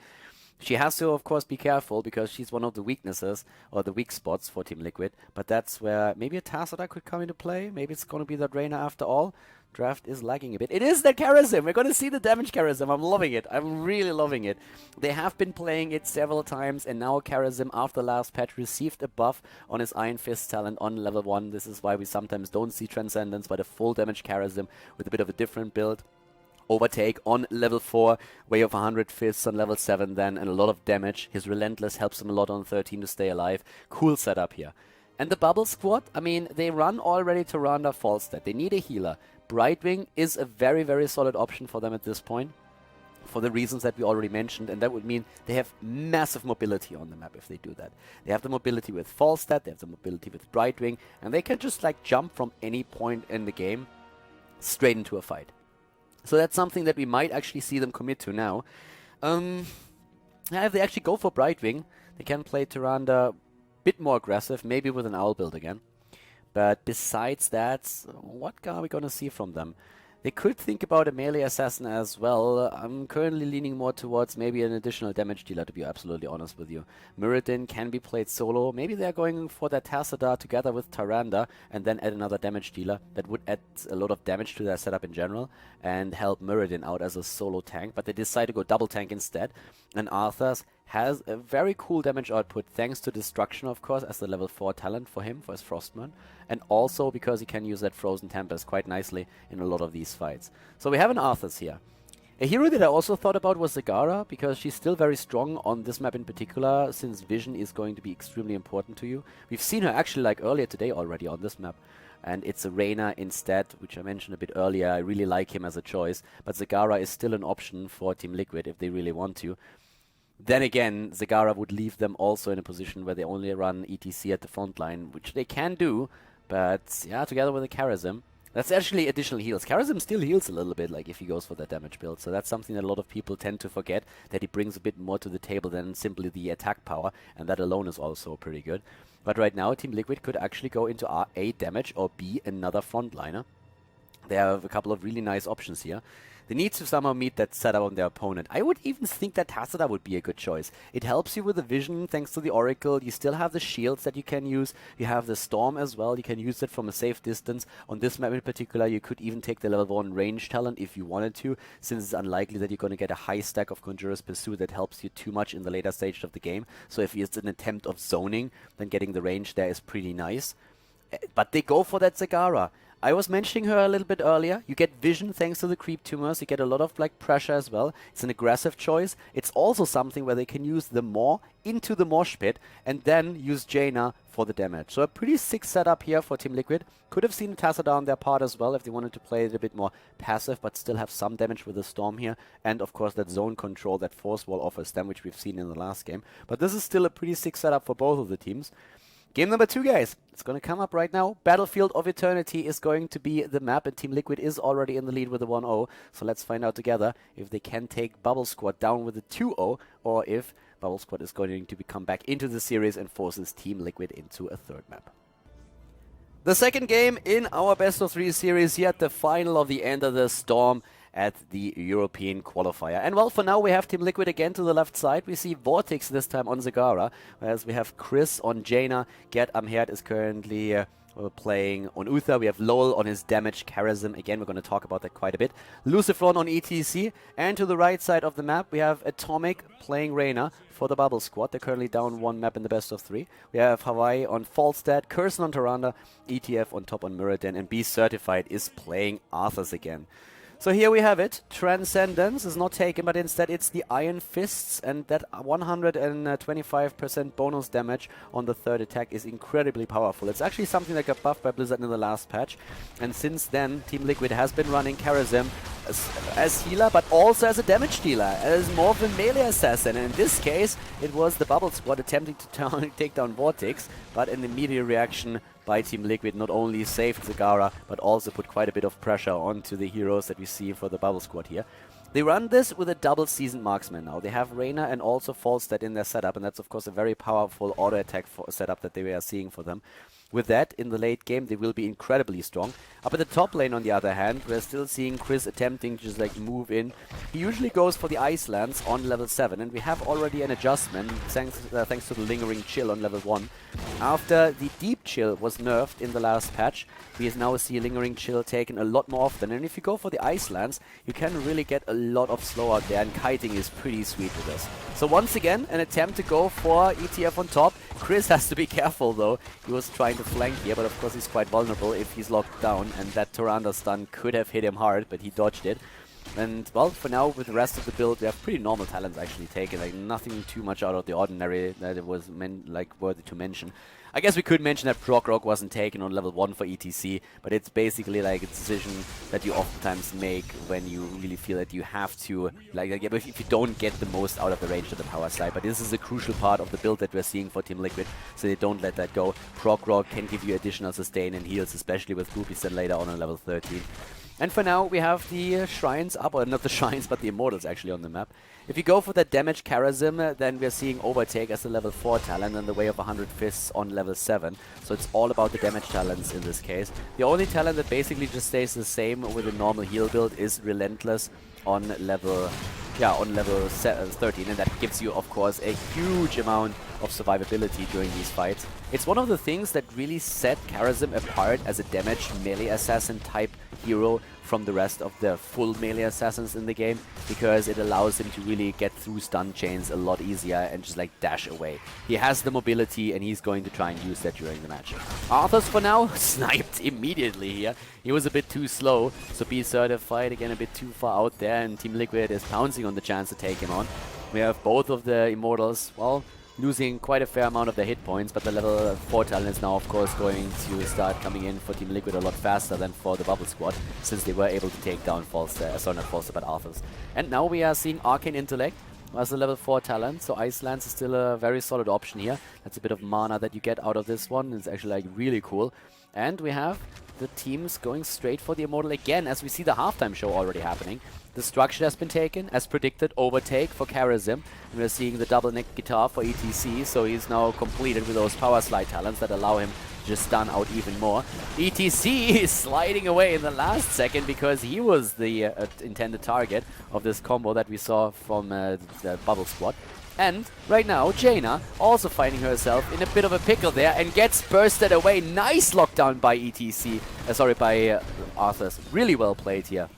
S1: She has to, of course, be careful because she's one of the weaknesses or the weak spots for Team Liquid. But that's where maybe a Tassadar could come into play. Maybe it's going to be that Reyna after all. Draft is lagging a bit. It is the Kharazim. We're going to see the damage Kharazim. I'm loving it. I'm really loving it. They have been playing it several times, and now Kharazim, after last patch, received a buff on his Iron Fist talent on level 1. This is why we sometimes don't see Transcendence, but a full damage Kharazim with a bit of a different build. Overtake on level 4, way of 100 fists on level 7 then, and a lot of damage. His Relentless helps him a lot on 13 to stay alive. Cool setup here. And the Bubble Squad, I mean, they run already Tyrande Falstad. They need a healer. Brightwing is a very, very solid option for them at this point, for the reasons that we already mentioned, and that would mean they have massive mobility on the map if they do that. They have the mobility with Falstad, they have the mobility with Brightwing, and they can just like jump from any point in the game straight into a fight. So that's something that we might actually see them commit to now. If they actually go for Brightwing, they can play Tyrande a bit more aggressive, maybe with an Owl build again. But besides that, what are we going to see from them? They could think about a melee assassin as well. I'm currently leaning more towards maybe an additional damage dealer, to be absolutely honest with you. Muradin can be played solo. Maybe they're going for that Tassadar together with Tyrande and then add another damage dealer. That would add a lot of damage to their setup in general and help Muradin out as a solo tank. But they decide to go double tank instead. And Arthas has a very cool damage output thanks to Destruction, of course, as the level 4 talent for him, for his Frostman. And also because he can use that Frozen Tempest quite nicely in a lot of these fights. So we have an Arthas here. A hero that I also thought about was Zagara, because she's still very strong on this map in particular, since Vision is going to be extremely important to you. We've seen her actually like earlier today already on this map. And it's a Reyna instead, which I mentioned a bit earlier. I really like him as a choice. But Zagara is still an option for TeamLiquid if they really want to. Then again, Zagara would leave them also in a position where they only run ETC at the front line, which they can do. But yeah, together with the Charism, that's actually additional heals. Charism still heals a little bit, like if he goes for that damage build. So that's something that a lot of people tend to forget, that he brings a bit more to the table than simply the attack power. And that alone is also pretty good. But right now, TeamLiquid could actually go into A, damage, or B, another frontliner. They have a couple of really nice options here. They need to somehow meet that setup on their opponent. I would even think that Tassadar would be a good choice. It helps you with the vision thanks to the Oracle. You still have the shields that you can use. You have the Storm as well. You can use it from a safe distance. On this map in particular, you could even take the level 1 range talent if you wanted to, since it's unlikely that you're going to get a high stack of Conjurer's Pursuit that helps you too much in the later stage of the game. So if it's an attempt of zoning, then getting the range there is pretty nice. But they go for that Zagara. I was mentioning her a little bit earlier. You get vision thanks to the creep tumors. You get a lot of like pressure as well. It's an aggressive choice. It's also something where they can use the Maw into the mosh pit and then use Jaina for the damage. So a pretty sick setup here for TeamLiquid. Could have seen Tassadar on their part as well if they wanted to play it a bit more passive, but still have some damage with the Storm here. And of course that zone control that Force Wall offers them, which we've seen in the last game. But this is still a pretty sick setup for both of the teams. Game number 2, guys. It's going to come up right now. Battlefield of Eternity is going to be the map, and TeamLiquid is already in the lead with a 1-0. So let's find out together if they can take Bubble Squad down with a 2-0, or if Bubble Squad is going to come back into the series and forces TeamLiquid into a third map. The second game in our best of 3 series here at the final of the Enter the Storm at the European qualifier. And well, for now we have TeamLiquid again to the left side. We see Vortex this time on Zagara, whereas we have Chris on Jaina. Gerd Amherd is currently playing on Uther. We have Lowell on his damage Charism. Again, we're going to talk about that quite a bit. Lucifron on ETC. And to the right side of the map, we have Atomic playing Reyna for the Bubble Squad. They're currently down 1 map in the best of 3. We have Hawaii on Falstad, Curson on Tyrande, ETF on top on Muradin, and Be Certified is playing Arthas again. So here we have it. Transcendence is not taken, but instead it's the Iron Fists, and that 125% bonus damage on the third attack is incredibly powerful. It's actually something that got buffed by Blizzard in the last patch, and since then TeamLiquid has been running Charism as healer, but also as a damage dealer, as more of a melee assassin. And in this case, it was the Bubble Squad attempting to take down Vortex, but an immediate reaction by TeamLiquid not only saved Zagara, but also put quite a bit of pressure onto the heroes that we see for the Bubble Squad here. They run this with a double seasoned marksman now. They have Reyna and also Falstad in their setup, and that's of course a very powerful auto attack setup that they are seeing for them. With that, in the late game, they will be incredibly strong. Up at the top lane, on the other hand, we're still seeing Chris attempting to just like move in. He usually goes for the Ice Lance on level 7, and we have already an adjustment thanks to the Lingering Chill on level 1. After the Deep Chill was nerfed in the last patch, we now see Lingering Chill taken a lot more often. And if you go for the Ice Lance, you can really get a lot of slow out there, and kiting is pretty sweet with this. So once again, an attempt to go for ETF on top. Chris has to be careful though. He was trying to flank here, but of course he's quite vulnerable if he's locked down, and that Tyrande stun could have hit him hard, but he dodged it. And well, for now, with the rest of the build, we have pretty normal talents actually taken, like nothing too much out of the ordinary that it was worthy to mention. I guess we could mention that Prog Rock wasn't taken on level 1 for ETC, but it's basically like a decision that you oftentimes make when you really feel that you have to, if you don't get the most out of the range of the power side. But this is a crucial part of the build that we're seeing for TeamLiquid, so they don't let that go. Prog Rock can give you additional sustain and heals, especially with Groupies then later on level 13. And for now, we have the shrines up, or not the shrines, but the immortals actually on the map. If you go for that damage charism, then we're seeing Overtake as a level 4 talent and the Way of 100 Fists on level 7. So it's all about the damage talents in this case. The only talent that basically just stays the same with a normal heal build is Relentless on level 13, and that gives you, of course, a huge amount of survivability during these fights. It's one of the things that really set Charism apart as a damage melee assassin type hero from the rest of the full melee assassins in the game, because it allows him to really get through stun chains a lot easier and just like dash away. He has the mobility and he's going to try and use that during the match. Arthas for now sniped immediately here. He was a bit too slow, so be certified again a bit too far out there, and TeamLiquid is pouncing on the chance to take him on. We have both of the immortals, well, losing quite a fair amount of their hit points, but the level 4 talent is now of course going to start coming in for TeamLiquid a lot faster than for the Bubble Squad, since they were able to take down Arthas. And now we are seeing Arcane Intellect as a level 4 talent, so Ice Lance is still a very solid option here. That's a bit of mana that you get out of this one. It's actually like really cool. And we have the teams going straight for the Immortal again, as we see the halftime show already happening. The structure has been taken, as predicted, Overtake for Charism. And we're seeing the double neck guitar for ETC, so he's now completed with those power slide talents that allow him to just stun out even more. ETC is sliding away in the last second because he was the intended target of this combo that we saw from the Bubble Squad. And right now, Jaina also finding herself in a bit of a pickle there and gets bursted away. Nice lockdown by by Arthas. Really well played here.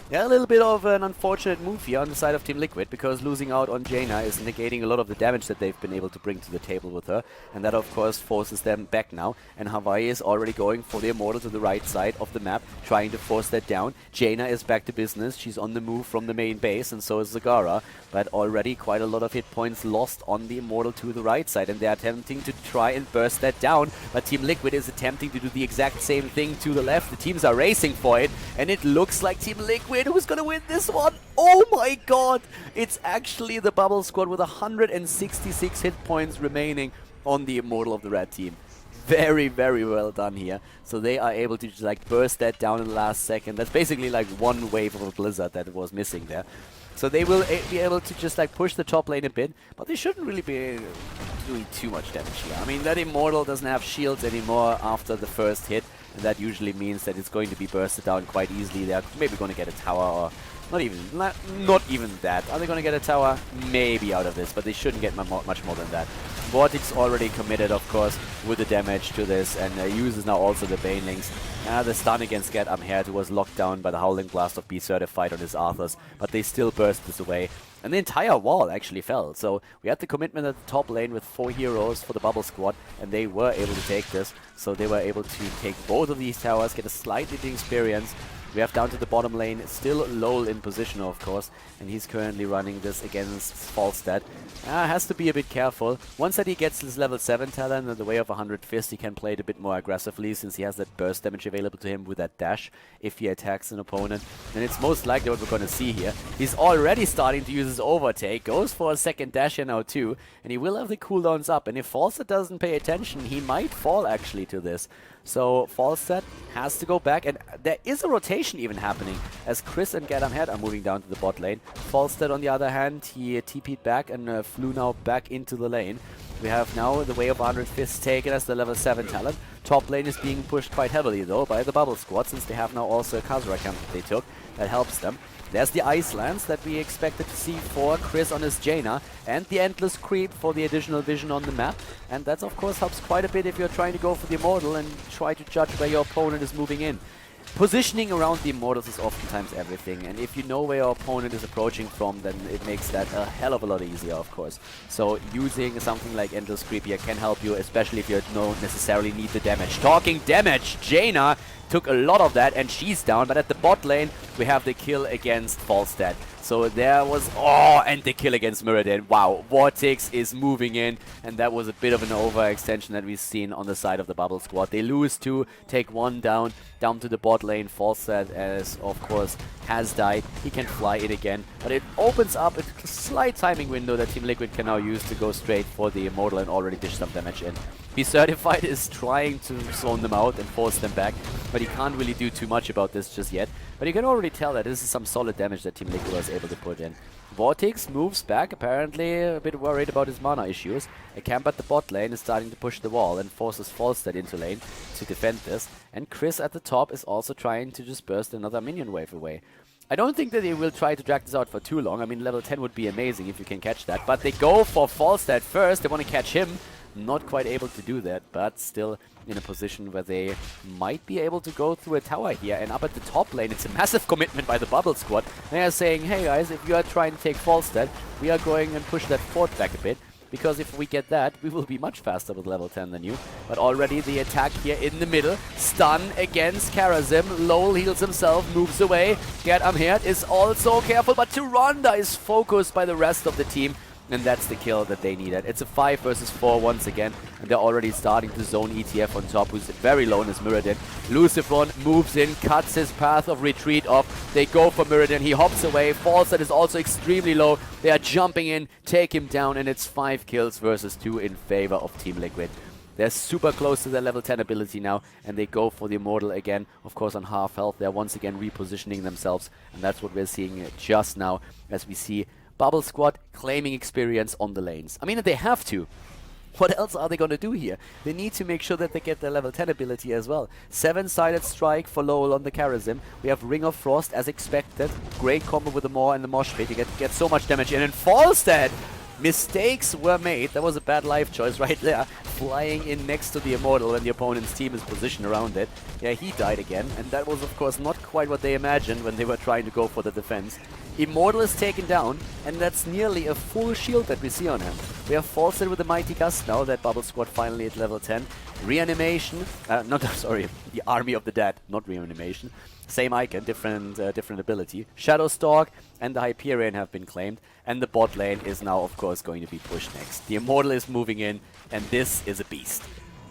S1: Yeah, a little bit of an unfortunate move here on the side of TeamLiquid, because losing out on Jaina is negating a lot of the damage that they've been able to bring to the table with her, and that of course forces them back now. And Hawaii is already going for the Immortal to the right side of the map, trying to force that down. Jaina is back to business. She's on the move from the main base, and so is Zagara, but already quite a lot of hit points lost on the Immortal to the right side, and they're attempting to try and burst that down, but TeamLiquid is attempting to do the exact same thing to the left. The teams are racing for it, and it looks like TeamLiquid who's gonna win this one. Oh my god! It's actually the Bubble Squad with 166 hit points remaining on the Immortal of the red team. Very, very well done here. So they are able to just like burst that down in the last second. That's basically like one wave of a blizzard that was missing there. So they will be able to just like push the top lane a bit, but they shouldn't really be doing too much damage here. I mean, that Immortal doesn't have shields anymore after the first hit, and that usually means that it's going to be bursted down quite easily. They're maybe going to get a tower, or not even that. Are they going to get a tower? Maybe out of this, but they shouldn't get much more than that. Vortex already committed, of course, with the damage to this, and uses now also the Banelings. The stun against Get Amhead was locked down by the Howling Blast of Be Certified on his Arthas, but they still burst this away. And the entire wall actually fell. So we had the commitment at the top lane with 4 heroes for the Bubble Squad, and they were able to take this. So they were able to take both of these towers, get a slight leading experience. We have down to the bottom lane, still Lowell in position, of course, and he's currently running this against Falstad. Has to be a bit careful. Once that he gets his level 7 talent and the Way of 100 Fist, he can play it a bit more aggressively, since he has that burst damage available to him with that dash if he attacks an opponent. And it's most likely what we're going to see here. He's already starting to use his Overtake, goes for a second dash here now too, and he will have the cooldowns up. And if Falstad doesn't pay attention, he might fall actually to this. So Falstad has to go back, and there is a rotation even happening as Chris and Gadamhead are moving down to the bot lane. Falstad, on the other hand, he TP'd back and flew now back into the lane. We have now the Way of 100 Fists taken as the level 7 talent. Top lane is being pushed quite heavily though by the Bubble Squad, since they have now also a Khaldor camp that they took. That helps them. There's the Ice Lance that we expected to see for Chris on his Jaina, and the Endless Creep for the additional vision on the map. And that of course helps quite a bit if you're trying to go for the Immortal and try to judge where your opponent is moving in. Positioning around the Immortals is oftentimes everything, and if you know where your opponent is approaching from, then it makes that a hell of a lot easier, of course. So using something like Endless Creep here can help you, especially if you don't necessarily need the damage. Talking damage, Jaina took a lot of that, and she's down, but at the bot lane, we have the kill against Falstad. So there was, and the kill against Muradin. Wow, Vortex is moving in, and that was a bit of an overextension that we've seen on the side of the Bubble Squad. They lose 2, take 1 down to the bot lane. Falstad, as of course, has died. He can fly it again, but it opens up a slight timing window that TeamLiquid can now use to go straight for the Immortal and already dish some damage in. Be Certified is trying to zone them out and force them back, but he can't really do too much about this just yet. But you can already tell that this is some solid damage that TeamLiquid was able to put in. Vortex moves back, apparently a bit worried about his mana issues. A camp at the bot lane is starting to push the wall and forces Falstad into lane to defend this. And Chris at the top is also trying to just burst another minion wave away. I don't think that they will try to drag this out for too long. I mean, level 10 would be amazing if you can catch that. But they go for Falstad first. They want to catch him. Not quite able to do that, but still in a position where they might be able to go through a tower here. And up at the top lane, it's a massive commitment by the Bubble Squad. They are saying, hey guys, if you are trying to take Falstad, we are going and push that fort back a bit. Because if we get that, we will be much faster with level 10 than you. But already the attack here in the middle. Stun against Karazim. Lowell heals himself, moves away. Gerd Amherd is also careful, but Tyrande is focused by the rest of the team. And that's the kill that they needed. It's a 5 versus 4 once again. And they're already starting to zone ETF on top, who's very low in his Muradin. Lucifron moves in, cuts his path of retreat off. They go for Muradin. He hops away. Falstad is also extremely low. They are jumping in, take him down, and it's 5 kills versus 2 in favor of TeamLiquid. They're super close to their level 10 ability now, and they go for the Immortal again. Of course, on half health, they're once again repositioning themselves. And that's what we're seeing just now as we see Bubble Squad claiming experience on the lanes. I mean, they have to. What else are they going to do here? They need to make sure that they get their level 10 ability as well. 7-sided strike for Lowell on the Karazim. We have Ring of Frost as expected. Great combo with the Maw and the Mosh Pit. You get so much damage in. And Falstad! Mistakes were made. That was a bad life choice right there. Flying in next to the Immortal when the opponent's team is positioned around it. Yeah, he died again. And that was, of course, not quite what they imagined when they were trying to go for the defense. Immortal is taken down, and that's nearly a full shield that we see on him. We have Falstad with the Mighty Gust now, that Bubble Squad finally at level 10. Reanimation, the Army of the Dead, not Reanimation. Same icon, different ability. Shadowstalk and the Hyperion have been claimed, and the bot lane is now, of course, going to be pushed next. The Immortal is moving in, and this is a beast.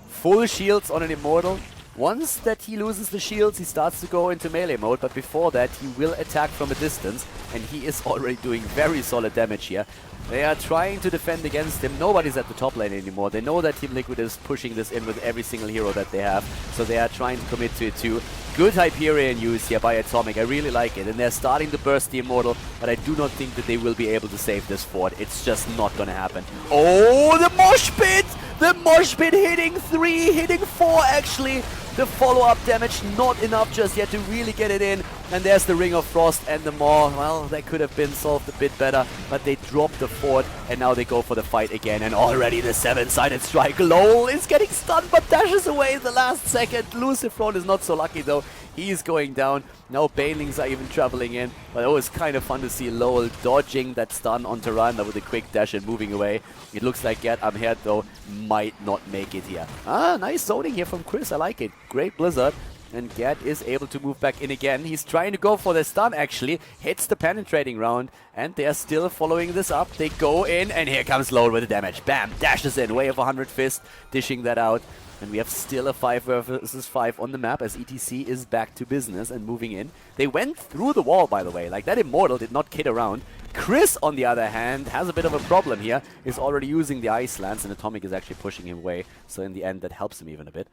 S1: Full shields on an Immortal. Once that he loses the shields, he starts to go into melee mode, but before that, he will attack from a distance, and he is already doing very solid damage here. They are trying to defend against him. Nobody's at the top lane anymore. They know that TeamLiquid is pushing this in with every single hero that they have, so they are trying to commit to it too. Good Hyperion use here by Atomic. I really like it, and they're starting to burst the Immortal, but I do not think that they will be able to save this fort. It's just not gonna happen. Oh, the Mosh Pit! The Mosh Pit hitting 3, hitting 4 actually. The follow-up damage not enough just yet to really get it in. And there's the Ring of Frost and the Maw. Well, that could have been solved a bit better, but they dropped the fort, and now they go for the fight again. And already the 7-sided strike. Lowell is getting stunned, but dashes away in the last second. Lucifron is not so lucky though. He's going down. Now Banelings are even traveling in. But it was kind of fun to see Lowell dodging that stun on Tyrande with a quick dash and moving away. It looks like Gerd Amherd though might not make it here. Ah, nice zoning here from Chris. I like it. Great Blizzard. And Gerd is able to move back in again. He's trying to go for the stun actually. Hits the penetrating round. And they are still following this up. They go in, and here comes Lowell with the damage. Bam! Dashes in. Way of 100 Fist. Dishing that out. And we have still a 5 versus 5 on the map as ETC is back to business and moving in. They went through the wall, by the way. Like, that Immortal did not kid around. Chris, on the other hand, has a bit of a problem here. Is already using the Ice Lance, and Atomic is actually pushing him away. So in the end, that helps him even a bit.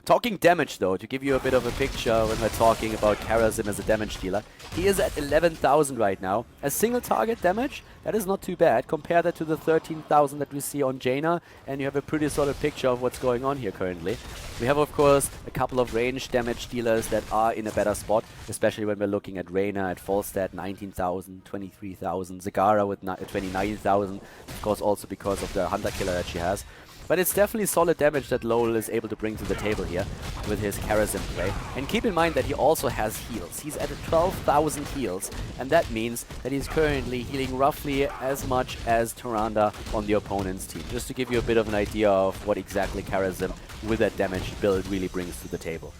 S1: Talking damage, though, to give you a bit of a picture when we're talking about Karazim as a damage dealer, he is at 11,000 right now. A single target damage, that is not too bad. Compare that to the 13,000 that we see on Jaina, and you have a pretty solid picture of what's going on here currently. We have, of course, a couple of range damage dealers that are in a better spot, especially when we're looking at Reyna at Falstad, 19,000, 23,000, Zagara with 29,000, of course also because of the Hunter Killer that she has. But it's definitely solid damage that Lowell is able to bring to the table here with his Karazim play. And keep in mind that he also has heals. He's at 12,000 heals, and that means that he's currently healing roughly as much as Tyrande on the opponent's team. Just to give you a bit of an idea of what exactly Karazim with that damage build really brings to the table.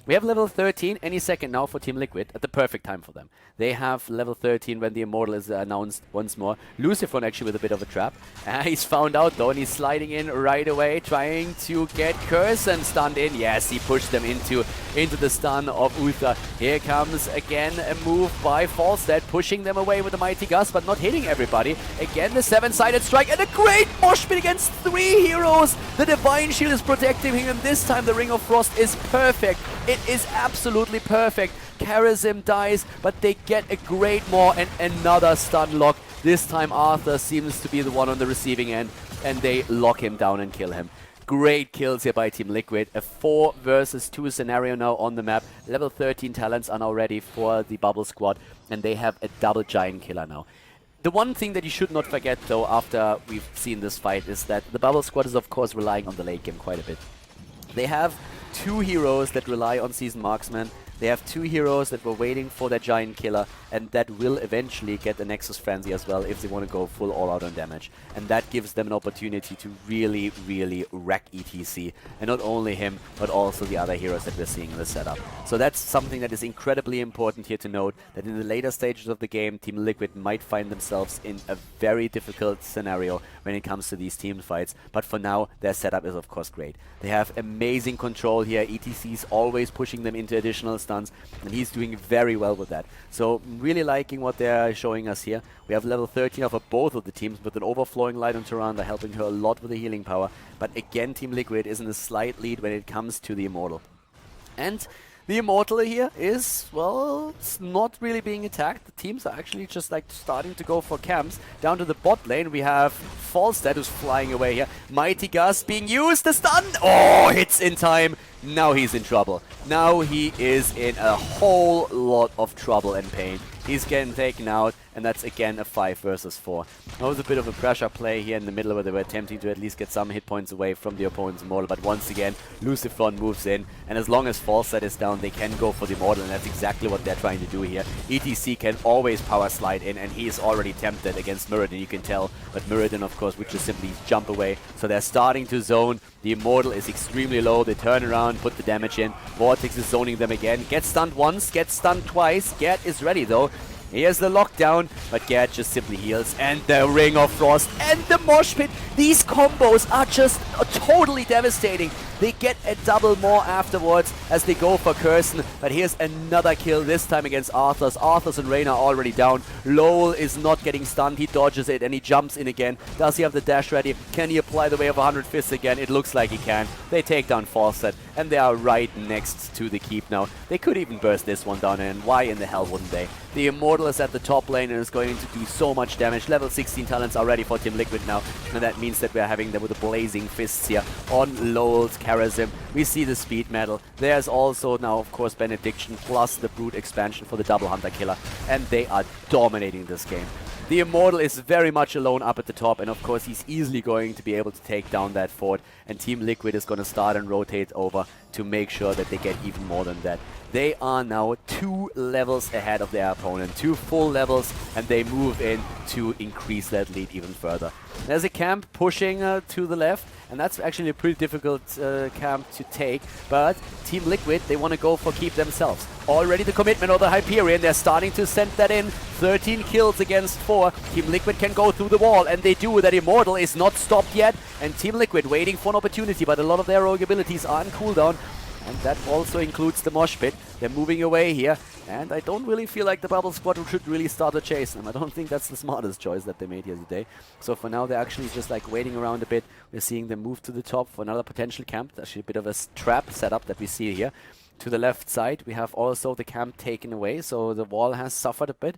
S1: We have level 13 any second now for TeamLiquid at the perfect time for them. They have level 13 when the Immortal is announced once more. Lucifer actually with a bit of a trap. He's found out though, and he's sliding in right away, trying to get Curson stunned in. Yes, he pushed them into the stun of Uther. Here comes again a move by Falstead, pushing them away with the Mighty Gust, but not hitting everybody. Again, the 7-sided strike and a great mosh pit against 3 heroes. The Divine Shield is protecting him, and this time the Ring of Frost is perfect. It is absolutely perfect. Karazim dies, but they get a great maw and another stun lock. This time Arthur seems to be the one on the receiving end, and they lock him down and kill him. Great kills here by TeamLiquid. A 4 versus 2 scenario now on the map. Level 13 talents are now ready for the Bubble Squad, and they have a double giant killer now. The one thing that you should not forget, though, after we've seen this fight, is that the Bubble Squad is, of course, relying on the late game quite a bit. They have 2 heroes that rely on Seasoned Marksman. They have 2 heroes that were waiting for their giant killer, and that will eventually get the Nexus Frenzy as well if they want to go full all-out on damage. And that gives them an opportunity to really, really wreck ETC. And not only him, but also the other heroes that we're seeing in the setup. So that's something that is incredibly important here to note, that in the later stages of the game, TeamLiquid might find themselves in a very difficult scenario when it comes to these team fights. But for now, their setup is of course great. They have amazing control here. ETC is always pushing them into additional stuns, and he's doing very well with that. So really liking what they're showing us here. We have level 13 for both of the teams with an overflowing light on Tyrande, helping her a lot with the healing power. But again, TeamLiquid is in a slight lead when it comes to the Immortal. And the Immortal here is, well, it's not really being attacked. The teams are actually just like starting to go for camps. Down to the bot lane, we have Falstead who's flying away here. Mighty Gust being used, the stun! Oh, hits in time. Now he's in trouble. Now he is in a whole lot of trouble and pain. He's getting taken out, and that's again a 5 versus 4. That was a bit of a pressure play here in the middle where they were attempting to at least get some hit points away from the opponent's Immortal, but once again, Lucifer moves in, and as long as Falstead is down, they can go for the Immortal, and that's exactly what they're trying to do here. ETC can always power slide in, and he is already tempted against Muradin, you can tell, but Muradin, of course, would just simply jump away. So they're starting to zone. The Immortal is extremely low. They turn around, put the damage in. Vortex is zoning them again. Gets stunned once, gets stunned twice. Gert is ready though. Here's the lockdown, but Gert just simply heals. And the Ring of Frost and the Mosh Pit. These combos are just totally devastating. They get a double more afterwards as they go for Curson. But here's another kill, this time against Arthurs. Arthurs and Reyna are already down. Lowell is not getting stunned. He dodges it and he jumps in again. Does he have the dash ready? Can he apply the Way of 100 Fists again? It looks like he can. They take down Falstead, and they are right next to the keep now. They could even burst this one down, and why in the hell wouldn't they? The Immortal is at the top lane and is going to do so much damage. Level 16 talents are ready for TeamLiquid now, and that means that we're having them with the Blazing Fists here on Lowell's Karazim. We see the Speed Medal. There's also now, of course, Benediction plus the Brute expansion for the Double Hunter Killer, and they are dominating this game. The Immortal is very much alone up at the top, and of course he's easily going to be able to take down that fort, and TeamLiquid is going to start and rotate over to make sure that they get even more than that. They are now 2 levels ahead of their opponent, 2 full levels, and they move in to increase that lead even further. There's a camp pushing to the left, and that's actually a pretty difficult camp to take, but TeamLiquid, they want to go for keep themselves. Already the commitment of the Hyperion, they're starting to send that in. 13 kills against 4. TeamLiquid can go through the wall, and they do. That Immortal is not stopped yet, and TeamLiquid waiting for an opportunity, but a lot of their rogue abilities are on cooldown. And that also includes the Mosh Pit. They're moving away here, and I don't really feel like the Bubble Squad should really start to chase them. I don't think that's the smartest choice that they made here today. So for now, they're actually just like waiting around a bit. We're seeing them move to the top for another potential camp. That's actually a bit of a trap setup that we see here. To the left side, we have also the camp taken away, so the wall has suffered a bit.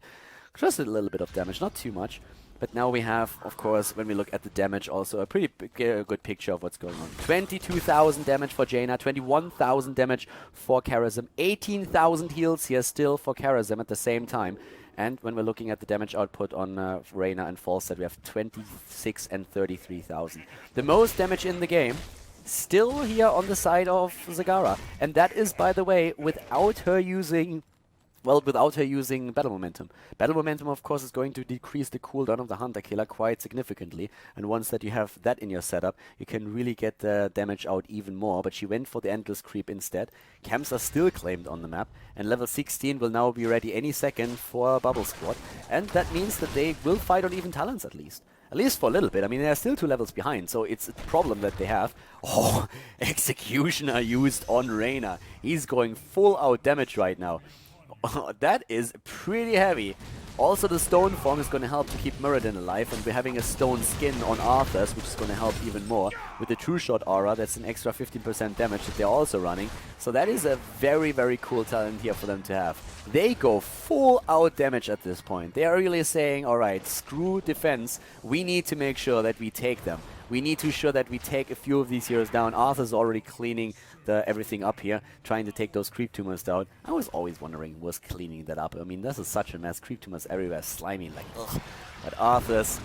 S1: Just a little bit of damage, not too much. But now we have, of course, when we look at the damage, also a pretty good picture of what's going on. 22,000 damage for Jaina, 21,000 damage for Karazim, 18,000 heals here still for Karazim at the same time. And when we're looking at the damage output on Reyna and Falstead, we have 26 and 33,000. The most damage in the game, still here on the side of Zagara. And that is, by the way, without her using Well, without her using Battle Momentum. Battle Momentum, of course, is going to decrease the cooldown of the Hunter Killer quite significantly. And once that you have that in your setup, you can really get the damage out even more. But she went for the Endless Creep instead. Camps are still claimed on the map. And level 16 will now be ready any second for Bubble Squad. And that means that they will fight on even talents at least. At least for a little bit. I mean, they're still 2 levels behind, so it's a problem that they have. Oh, Executioner used on Reyna. He's going full out damage right now. That is pretty heavy. Also, the stone form is going to help to keep Muradin alive, and we're having a stone skin on Arthas, which is going to help even more. With the True Shot aura, that's an extra 15% damage that they're also running. So that is a very, very cool talent here for them to have. They go full out damage at this point. They are really saying, alright, screw defense, we need to make sure that we take them. We need to ensure that we take a few of these heroes down. Arthur's already cleaning everything up here, trying to take those creep tumors down. I was always wondering who was cleaning that up. I mean, this is such a mess. Creep tumors everywhere, slimy, like, ugh. But Arthur's,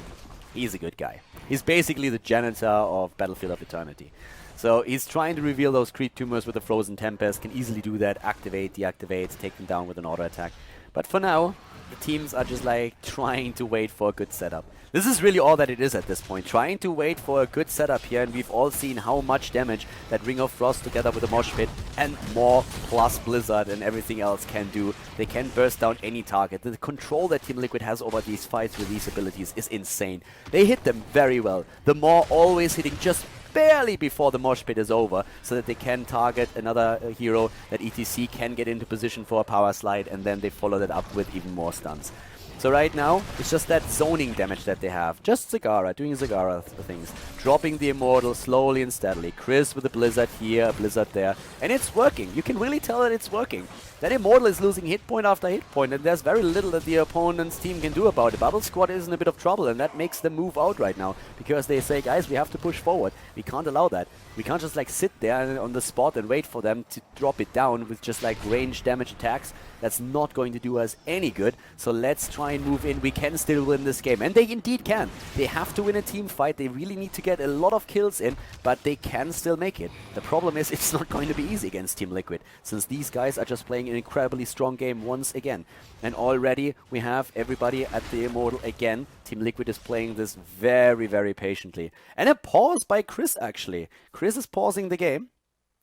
S1: he's a good guy. He's basically the janitor of Battlefield of Eternity. So he's trying to reveal those creep tumors with the Frozen Tempest, can easily do that, activate, deactivate, take them down with an auto attack. But for now, the teams are just like trying to wait for a good setup. This is really all that it is at this point, trying to wait for a good setup here, and we've all seen how much damage that Ring of Frost together with the Mosh Pit and more plus Blizzard and everything else can do. They can burst down any target. The control that TeamLiquid has over these fights with these abilities is insane. They hit them very well. The Maw always hitting just barely before the Mosh Pit is over, so that they can target another hero that ETC can get into position for a power slide, and then they follow that up with even more stuns. So right now, it's just that zoning damage that they have. Just Zagara, doing Zagara things. Dropping the Immortal slowly and steadily. Chris with a Blizzard here, a Blizzard there. And it's working. You can really tell that it's working. That Immortal is losing hit point after hit point, and there's very little that the opponent's team can do about it. Bubble Squad is in a bit of trouble, and that makes them move out right now. Because they say, guys, we have to push forward. We can't allow that. We can't just like sit there on the spot and wait for them to drop it down with just like range damage attacks. That's not going to do us any good. So let's try and move in. We can still win this game. And they indeed can. They have to win a team fight. They really need to get a lot of kills in, but they can still make it. The problem is it's not going to be easy against TeamLiquid, since these guys are just playing an incredibly strong game once again. And already we have everybody at the Immortal again. TeamLiquid is playing this very, very patiently. And a pause by Chris, actually. Chris is pausing the game.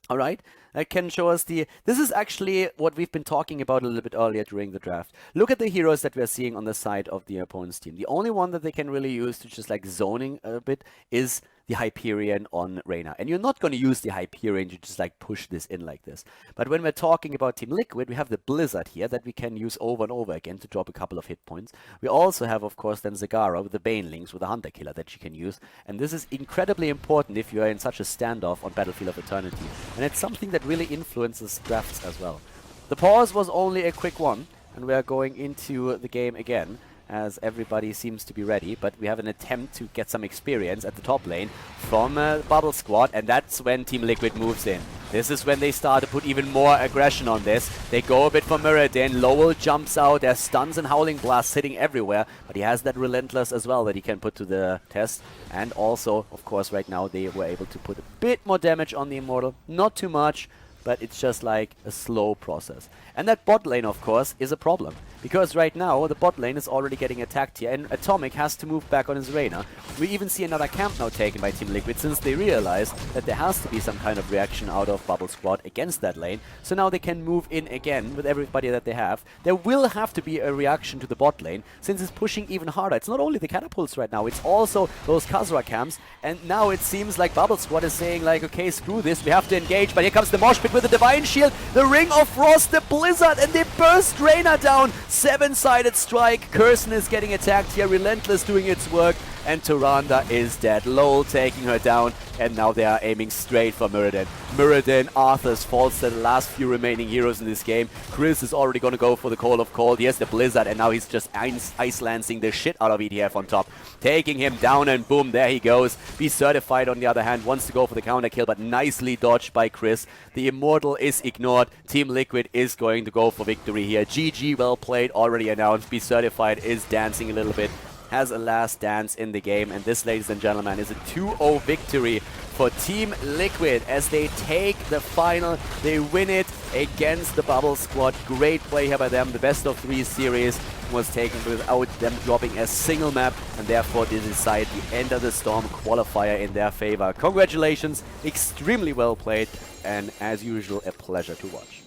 S1: All right, that can show us this is actually what we've been talking about a little bit earlier during the draft. Look at the heroes that we're seeing on the side of the opponent's team. The only one that they can really use to just like zoning a bit is the Hyperion on Reyna. And you're not going to use the Hyperion to just like push this in like this. But when we're talking about TeamLiquid, we have the Blizzard here that we can use over and over again to drop a couple of hit points. We also have, of course, then Zagara with the Banelings, with the Hunter Killer that you can use. And this is incredibly important if you're in such a standoff on Battlefield of Eternity. And it's something that really influences drafts as well. The pause was only a quick one, and we are going into the game again, as everybody seems to be ready, but we have an attempt to get some experience at the top lane from Bubble Squad, and that's when TeamLiquid moves in. This is when they start to put even more aggression on this. They go a bit for Muradin. Lowell jumps out. There's stuns and Howling Blasts hitting everywhere, but he has that Relentless as well that he can put to the test. And also, of course, right now they were able to put a bit more damage on the Immortal. Not too much, but it's just like a slow process. And that bot lane, of course, is a problem. Because right now, the bot lane is already getting attacked here, and Atomic has to move back on his Reyna. We even see another camp now taken by TeamLiquid, since they realize that there has to be some kind of reaction out of Bubble Squad against that lane. So now they can move in again with everybody that they have. There will have to be a reaction to the bot lane, since it's pushing even harder. It's not only the catapults right now, it's also those Khaldor camps. And now it seems like Bubble Squad is saying like, okay, screw this, we have to engage. But here comes the Mosh Pit with the Divine Shield, the Ring of Frost, the Blizzard, and they burst Reyna down. 7-sided strike. Curson is getting attacked here. Relentless doing its work. And Tyrande is dead. Lowell taking her down. And now they are aiming straight for Muradin. Muradin, Arthas falls to the last few remaining heroes in this game. Chris is already going to go for the Call of Cold. He has the Blizzard, and now he's just ice-lancing the shit out of ETF on top. Taking him down, and boom, there he goes. Be Certified, on the other hand, wants to go for the counter kill, but nicely dodged by Chris. The Immortal is ignored. TeamLiquid is going to go for victory here. GG, well played, already announced. Be Certified is dancing a little bit. Has a last dance in the game, and this, ladies and gentlemen, is a 2-0 victory for Team Liquid as they take the final. They win it against the Bubble Squad. Great play here by them. The best of 3 series was taken without them dropping a single map, and therefore they decide the Enter the Storm qualifier in their favor. Congratulations, extremely well played, and as usual, a pleasure to watch.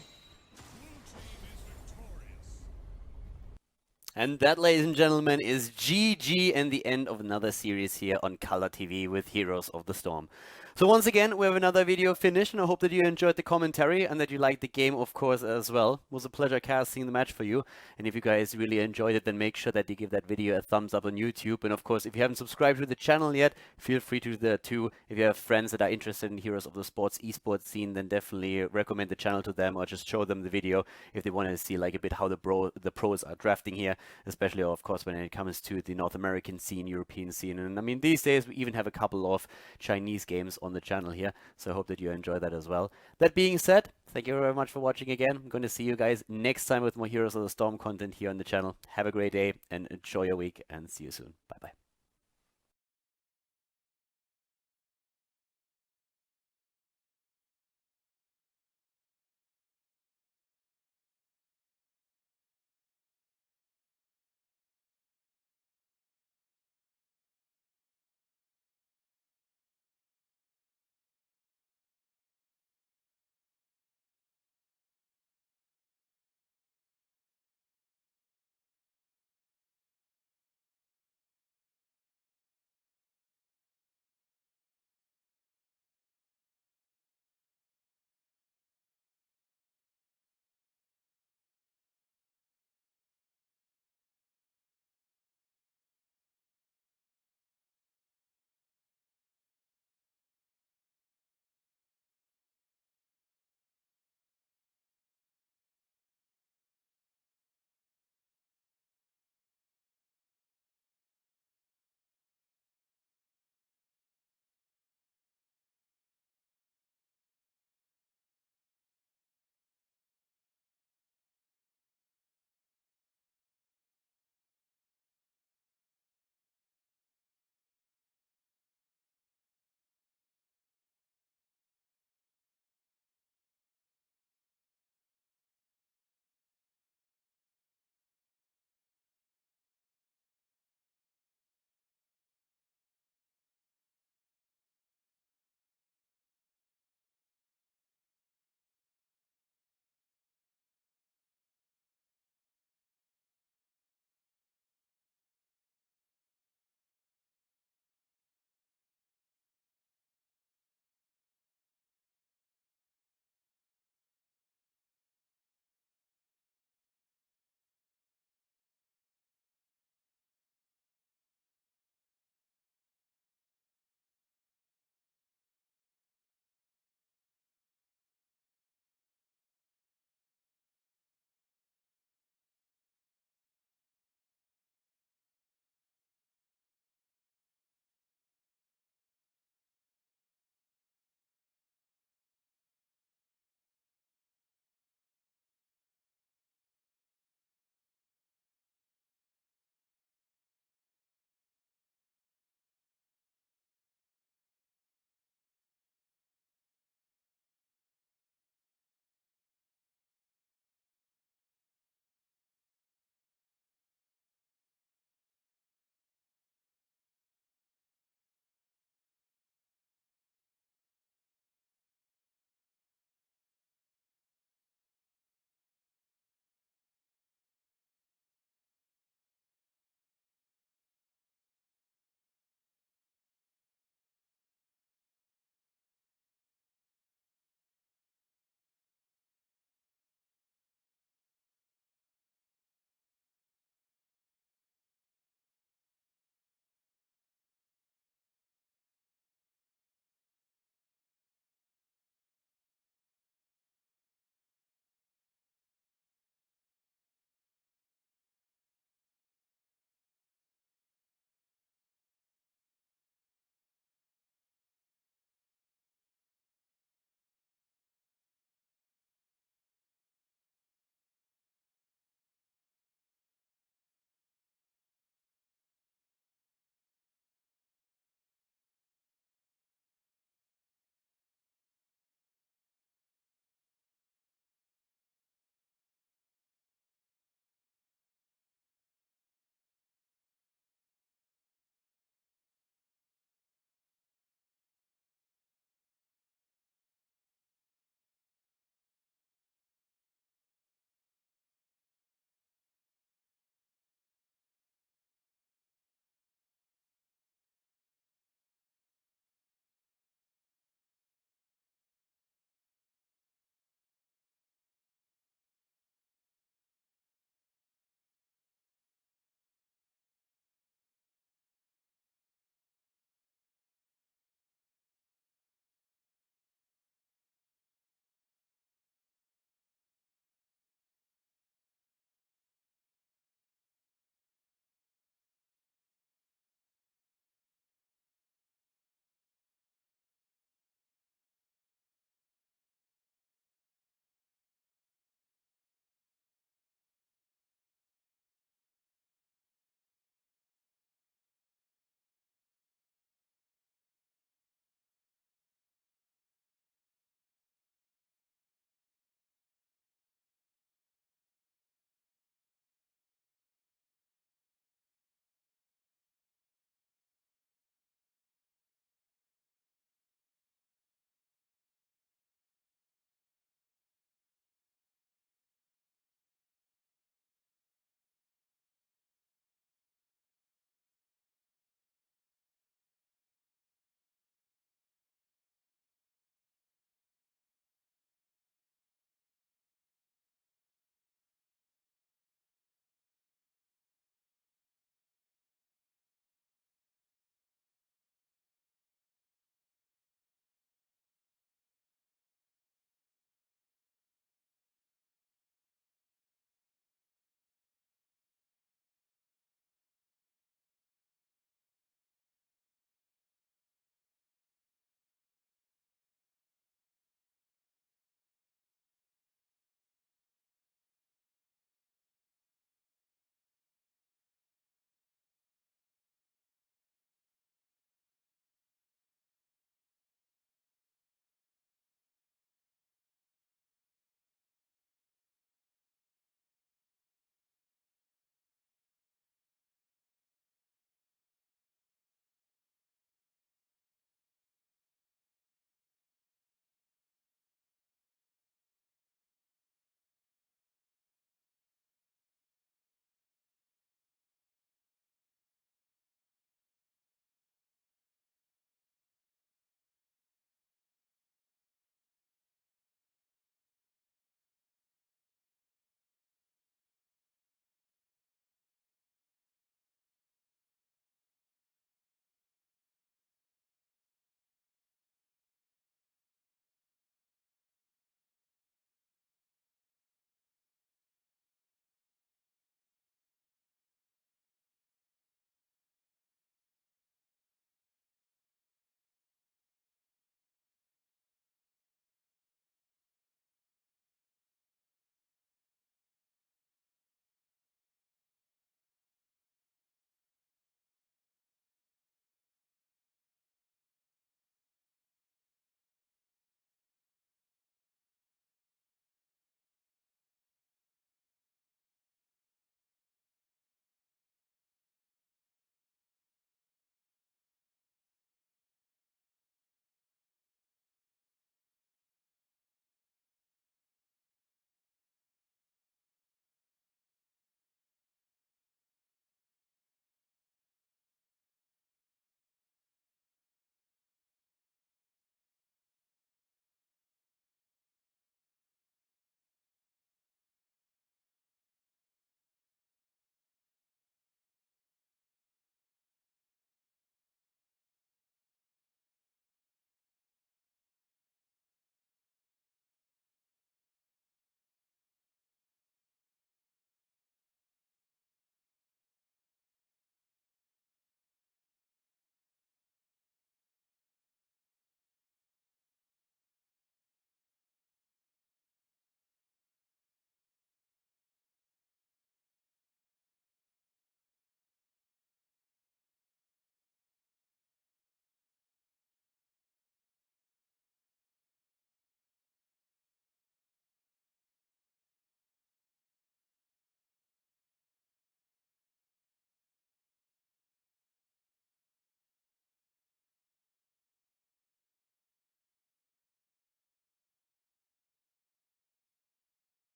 S1: And that, ladies and gentlemen, is GG and the end of another series here on Khaldor TV with Heroes of the Storm. So once again, we have another video finished, and I hope that you enjoyed the commentary and that you liked the game, of course, as well. It was a pleasure casting the match for you. And if you guys really enjoyed it, then make sure that you give that video a thumbs up on YouTube. And of course, if you haven't subscribed to the channel yet, feel free to do that too. If you have friends that are interested in Heroes of the Sports esports scene, then definitely recommend the channel to them, or just show them the video if they want to see like a bit how the pros are drafting here, especially of course when it comes to the North American scene, European scene. And I mean, these days we even have a couple of Chinese games on the channel here, so I hope that you enjoy that as well. That being said, thank you very much for watching again. I'm going to see you guys next time with more Heroes of the Storm content here on the channel. Have a great day and enjoy your week, and see you soon. Bye bye.